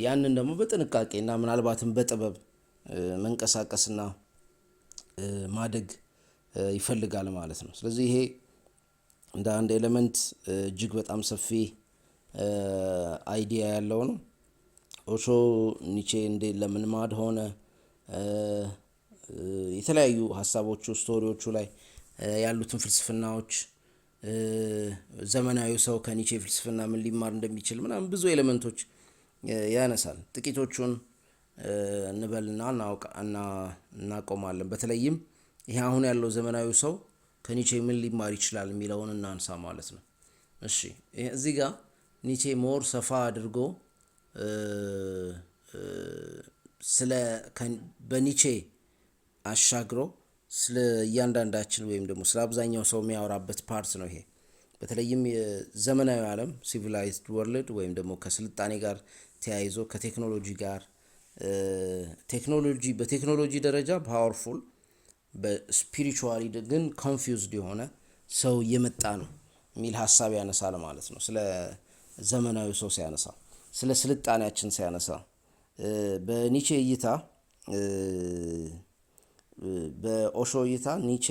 Speaker 1: ያንን ደግሞ በጥንቃቄና ምናልባትም በጥበብ መንቀሳቀስና ማደግ ይፈልጋል ማለት ነው። ስለዚህ ይሄ እንደ አንድ ኤሌመንት እጅግ በጣም ሰፊ አይዲያ ያለው ነው። ኦሾ ኒቼ ለምን ማድ ሆነ፣ የተለያዩ ሀሳቦቹ ስቶሪዎቹ ላይ ያሉትን ፍልስፍናዎች ዘመናዊው ሰው ከኒቼ ፍልስፍና ምን ሊማር እንደሚችል ምናምን ብዙ ኤሌመንቶች ያነሳል። ጥቂቶቹን እንበልና እናቆማለን። በተለይም ይሄ አሁን ያለው ዘመናዊው ሰው ከኒቼ ምን ሊማር ይችላል የሚለውን እናንሳ ማለት ነው። እሺ እዚህ ጋር ኒቼ ሞር ሰፋ አድርጎ በኒቼ አሻግሮ ስለ እያንዳንዳችን ወይም ደግሞ ስለ አብዛኛው ሰው የሚያወራበት ፓርት ነው ይሄ። በተለይም የዘመናዊ ዓለም ሲቪላይዝድ ወርልድ ወይም ደግሞ ከስልጣኔ ጋር ተያይዞ ከቴክኖሎጂ ጋር በቴክኖሎጂ ደረጃ ፓወርፉል በስፒሪቹዋሊ ግን ኮንፊውዝድ የሆነ ሰው እየመጣ ነው የሚል ሀሳብ ያነሳል ማለት ነው። ስለ ዘመናዊ ሰው ሲያነሳ፣ ስለ ስልጣኔያችን ሲያነሳ በኒቼ እይታ በኦሾ እይታ ኒቼ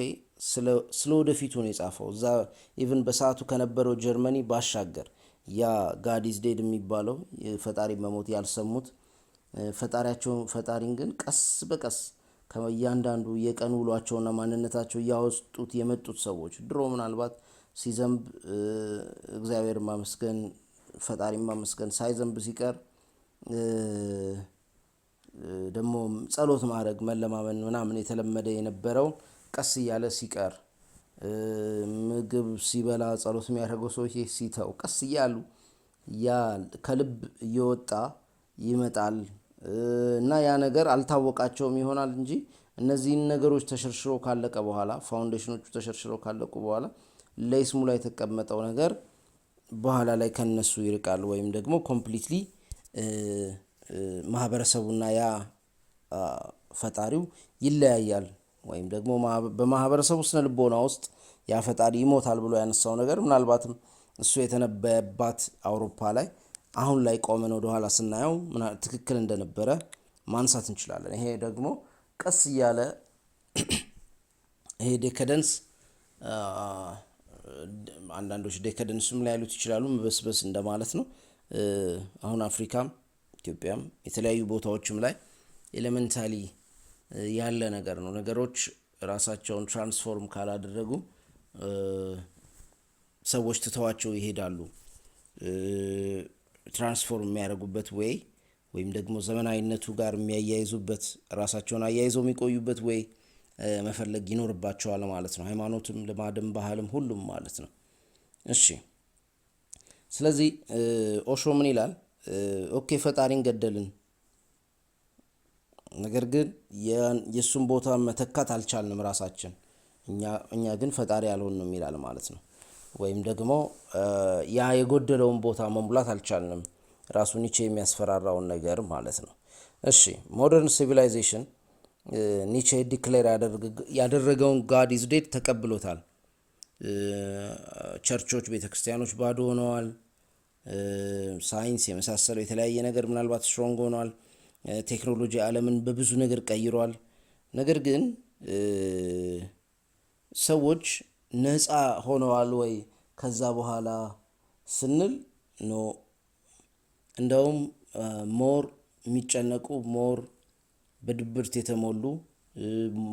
Speaker 1: ስለ ወደፊቱ ነው የጻፈው። እዛ ኢቭን በሰዓቱ ከነበረው ጀርመኒ ባሻገር ያ ጋድ ኢዝ ዴድ የሚባለው ፈጣሪ መሞት ያልሰሙት ፈጣሪን ግን ቀስ በቀስ ከእያንዳንዱ የቀን ውሏቸውና ማንነታቸው እያወጡት የመጡት ሰዎች ድሮ ምናልባት ሲዘንብ እግዚአብሔር ማመስገን ፈጣሪ ማመስገን ሳይዘንብ ሲቀር ደግሞ ጸሎት ማድረግ መለማመን ምናምን የተለመደ የነበረው ቀስ እያለ ሲቀር ምግብ ሲበላ ጸሎት የሚያደርገው ሰው ሲተው ቀስ እያሉ ያ ከልብ እየወጣ ይመጣል እና ያ ነገር አልታወቃቸውም ይሆናል እንጂ እነዚህን ነገሮች ተሸርሽሮ ካለቀ በኋላ ፋውንዴሽኖቹ ተሸርሽሮ ካለቁ በኋላ ለይስሙላ የተቀመጠው ነገር በኋላ ላይ ከነሱ ይርቃል ወይም ደግሞ ኮምፕሊትሊ ማህበረሰቡና ያ ፈጣሪው ይለያያል ወይም ደግሞ በማህበረሰቡ ስነ ልቦና ውስጥ ያ ፈጣሪ ይሞታል ብሎ ያነሳው ነገር ምናልባትም እሱ የተነበየባት አውሮፓ ላይ አሁን ላይ ቆመን ወደ ኋላ ስናየው ትክክል እንደነበረ ማንሳት እንችላለን። ይሄ ደግሞ ቀስ እያለ ይሄ ዴካደንስ አንዳንዶች ዴካደንስም ላይ ያሉት ይችላሉ መበስበስ እንደማለት ነው። አሁን አፍሪካም ኢትዮጵያም የተለያዩ ቦታዎችም ላይ ኤሌመንታሊ ያለ ነገር ነው። ነገሮች ራሳቸውን ትራንስፎርም ካላደረጉ ሰዎች ትተዋቸው ይሄዳሉ። ትራንስፎርም የሚያደርጉበት ወይም ደግሞ ዘመናዊነቱ ጋር የሚያያይዙበት ራሳቸውን አያይዘው የሚቆዩበት መፈለግ ይኖርባቸዋል ማለት ነው። ሃይማኖትም ልማድም ባህልም ሁሉም ማለት ነው። እሺ ስለዚህ ኦሾ ምን ይላል? ኦኬ ፈጣሪን ገደልን፣ ነገር ግን የእሱን ቦታ መተካት አልቻልንም ራሳችን እኛ ግን ፈጣሪ ያልሆንም ይላል ማለት ነው። ወይም ደግሞ ያ የጎደለውን ቦታ መሙላት አልቻልንም ራሱ ኒቼ የሚያስፈራራውን ነገር ማለት ነው። እሺ ሞደርን ሲቪላይዜሽን ኒቼ ዲክሌር ያደረገውን ጋድ ኢዝ ዴድ ተቀብሎታል። ቸርቾች፣ ቤተክርስቲያኖች ባዶ ሆነዋል። ሳይንስ የመሳሰለው የተለያየ ነገር ምናልባት ስትሮንግ ሆኗል። ቴክኖሎጂ ዓለምን በብዙ ነገር ቀይሯል። ነገር ግን ሰዎች ነፃ ሆነዋል ወይ ከዛ በኋላ ስንል ኖ እንደውም ሞር የሚጨነቁ ሞር በድብርት የተሞሉ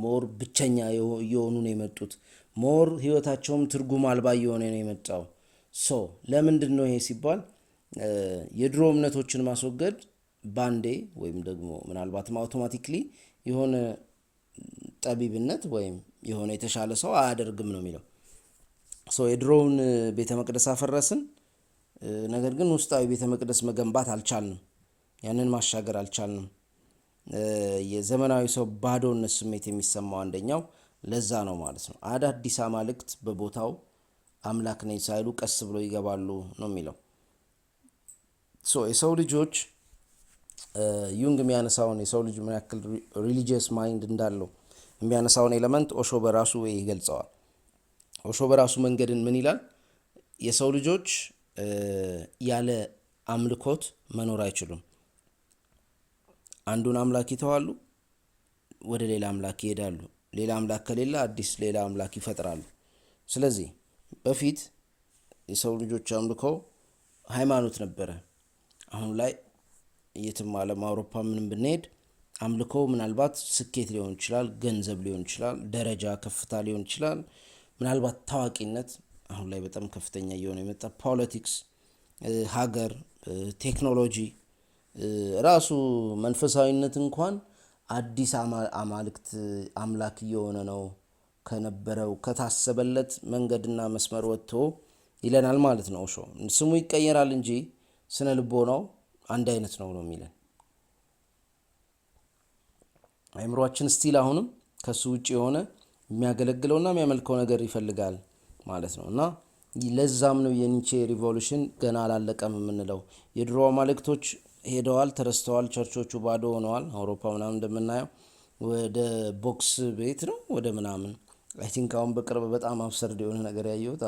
Speaker 1: ሞር ብቸኛ እየሆኑ ነው የመጡት። ሞር ህይወታቸውም ትርጉም አልባ እየሆነ ነው የመጣው። ለምንድን ነው ይሄ ሲባል የድሮ እምነቶችን ማስወገድ ባንዴ ወይም ደግሞ ምናልባትም አውቶማቲክሊ የሆነ ጠቢብነት ወይም የሆነ የተሻለ ሰው አያደርግም ነው የሚለው። የድሮውን ቤተ መቅደስ አፈረስን፣ ነገር ግን ውስጣዊ ቤተ መቅደስ መገንባት አልቻልንም። ያንን ማሻገር አልቻልንም። የዘመናዊ ሰው ባዶነት ስሜት የሚሰማው አንደኛው ለዛ ነው ማለት ነው። አዳዲስ አማልክት በቦታው አምላክ ነኝ ሳይሉ ቀስ ብሎ ይገባሉ ነው የሚለው። የሰው ልጆች ዩንግ የሚያነሳውን የሰው ልጅ ምን ያክል ሪሊጂየስ ማይንድ እንዳለው የሚያነሳውን ኤሌመንት ኦሾ በራሱ ይገልጸዋል። ኦሾ በራሱ መንገድን ምን ይላል? የሰው ልጆች ያለ አምልኮት መኖር አይችሉም። አንዱን አምላክ ይተዋሉ፣ ወደ ሌላ አምላክ ይሄዳሉ። ሌላ አምላክ ከሌለ አዲስ ሌላ አምላክ ይፈጥራሉ። ስለዚህ በፊት የሰው ልጆች አምልኮ ሃይማኖት ነበረ። አሁን ላይ የትም ዓለም አውሮፓ ምንም ብንሄድ አምልኮ ምናልባት ስኬት ሊሆን ይችላል፣ ገንዘብ ሊሆን ይችላል፣ ደረጃ ከፍታ ሊሆን ይችላል፣ ምናልባት ታዋቂነት አሁን ላይ በጣም ከፍተኛ እየሆነ የመጣ ፖለቲክስ፣ ሀገር፣ ቴክኖሎጂ፣ ራሱ መንፈሳዊነት እንኳን አዲስ አማልክት አምላክ እየሆነ ነው ከነበረው ከታሰበለት መንገድና መስመር ወጥቶ ይለናል ማለት ነው። ስሙ ይቀየራል እንጂ ስነ ልቦናው አንድ አይነት ነው የሚለን። አእምሮአችን ስቲል አሁንም ከሱ ውጭ የሆነ የሚያገለግለውና የሚያመልከው ነገር ይፈልጋል ማለት ነው። እና ለዛም ነው የኒቼ ሪቮሉሽን ገና አላለቀም የምንለው። የድሮ አማልክቶች ሄደዋል፣ ተረስተዋል፣ ቸርቾቹ ባዶ ሆነዋል። አውሮፓ ምናምን እንደምናየው ወደ ቦክስ ቤት ነው ወደ ምናምን አይ ቲንክ አሁን በቅርብ በጣም አብሰርድ የሆነ ነገር ያየሁት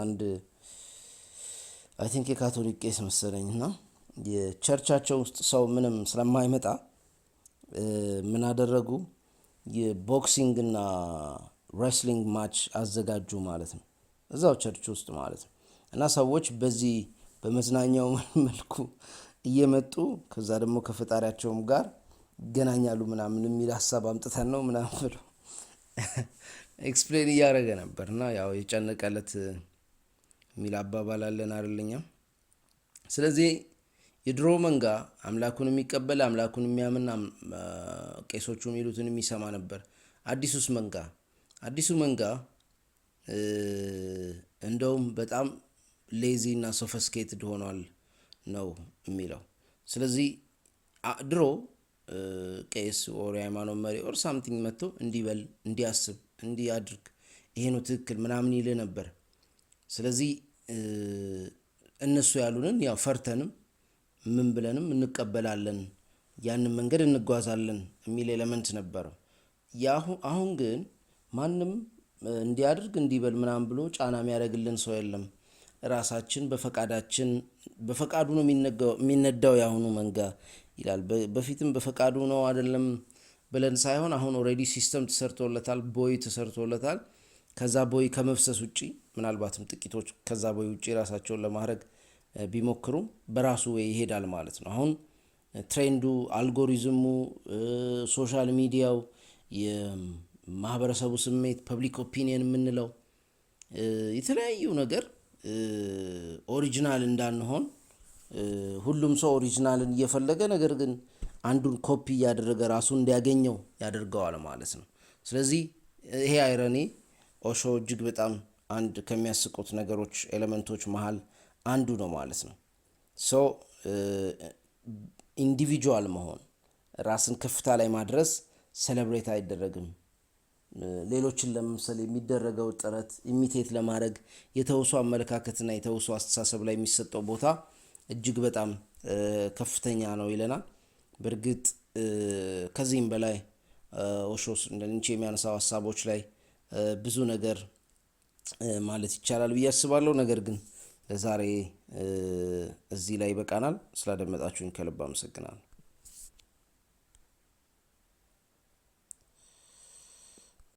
Speaker 1: አይ ቲንክ የካቶሊክ ቄስ መሰለኝ እና የቸርቻቸው ውስጥ ሰው ምንም ስለማይመጣ ምን አደረጉ? የቦክሲንግ እና ሬስሊንግ ማች አዘጋጁ ማለት ነው፣ እዛው ቸርች ውስጥ ማለት ነው። እና ሰዎች በዚህ በመዝናኛው መልኩ እየመጡ ከዛ ደግሞ ከፈጣሪያቸውም ጋር ይገናኛሉ ምናምን የሚል ሀሳብ አምጥተን ነው ምናምን ብሎ ኤክስፕሌን እያደረገ ነበር። እና ያው የጨነቀለት የሚል አባባል አለን አይደለኛ። ስለዚህ የድሮ መንጋ አምላኩን የሚቀበል አምላኩን የሚያምን ቄሶቹ የሚሉትን የሚሰማ ነበር። አዲሱ መንጋ እንደውም በጣም ሌዚ እና ሶፊስቲኬትድ ሆኗል ነው የሚለው። ስለዚህ ድሮ ቄስ ኦር የሃይማኖት መሪ ኦር ሳምቲንግ መጥቶ እንዲበል፣ እንዲያስብ፣ እንዲያድርግ ይሄ ነው ትክክል ምናምን ይል ነበር። ስለዚህ እነሱ ያሉንን ያው ፈርተንም ምን ብለንም እንቀበላለን፣ ያንን መንገድ እንጓዛለን የሚል ኤሌመንት ነበረው። አሁን ግን ማንም እንዲያድርግ እንዲበል ምናምን ብሎ ጫና የሚያደርግልን ሰው የለም። ራሳችን በፈቃዱ ነው የሚነዳው የአሁኑ መንጋ ይላል። በፊትም በፈቃዱ ነው አይደለም ብለን ሳይሆን አሁን ኦልሬዲ ሲስተም ተሰርቶለታል፣ ቦይ ተሰርቶለታል። ከዛ ቦይ ከመፍሰስ ውጪ ምናልባትም ጥቂቶች ከዛ ቦይ ውጪ ራሳቸውን ለማድረግ ቢሞክሩም በራሱ ወይ ይሄዳል ማለት ነው። አሁን ትሬንዱ፣ አልጎሪዝሙ፣ ሶሻል ሚዲያው፣ የማህበረሰቡ ስሜት፣ ፐብሊክ ኦፒኒየን የምንለው የተለያዩ ነገር ኦሪጂናል እንዳንሆን ሁሉም ሰው ኦሪጂናልን እየፈለገ ነገር ግን አንዱን ኮፒ እያደረገ ራሱ እንዲያገኘው ያደርገዋል ማለት ነው። ስለዚህ ይሄ አይረኒ ኦሾ እጅግ በጣም አንድ ከሚያስቁት ነገሮች ኤሌመንቶች መሃል አንዱ ነው ማለት ነው። ሶ ኢንዲቪጁዋል መሆን፣ ራስን ከፍታ ላይ ማድረስ ሴሌብሬት አይደረግም። ሌሎችን ለመምሰል የሚደረገው ጥረት ኢሚቴት ለማድረግ የተውሶ አመለካከትና የተውሶ አስተሳሰብ ላይ የሚሰጠው ቦታ እጅግ በጣም ከፍተኛ ነው ይለናል። በእርግጥ ከዚህም በላይ ኦሾስ እንደ ኒቼ የሚያነሳው ሀሳቦች ላይ ብዙ ነገር ማለት ይቻላል ብዬ አስባለሁ። ነገር ግን ለዛሬ እዚህ ላይ ይበቃናል። ስላደመጣችሁኝ ከልብ አመሰግናለሁ።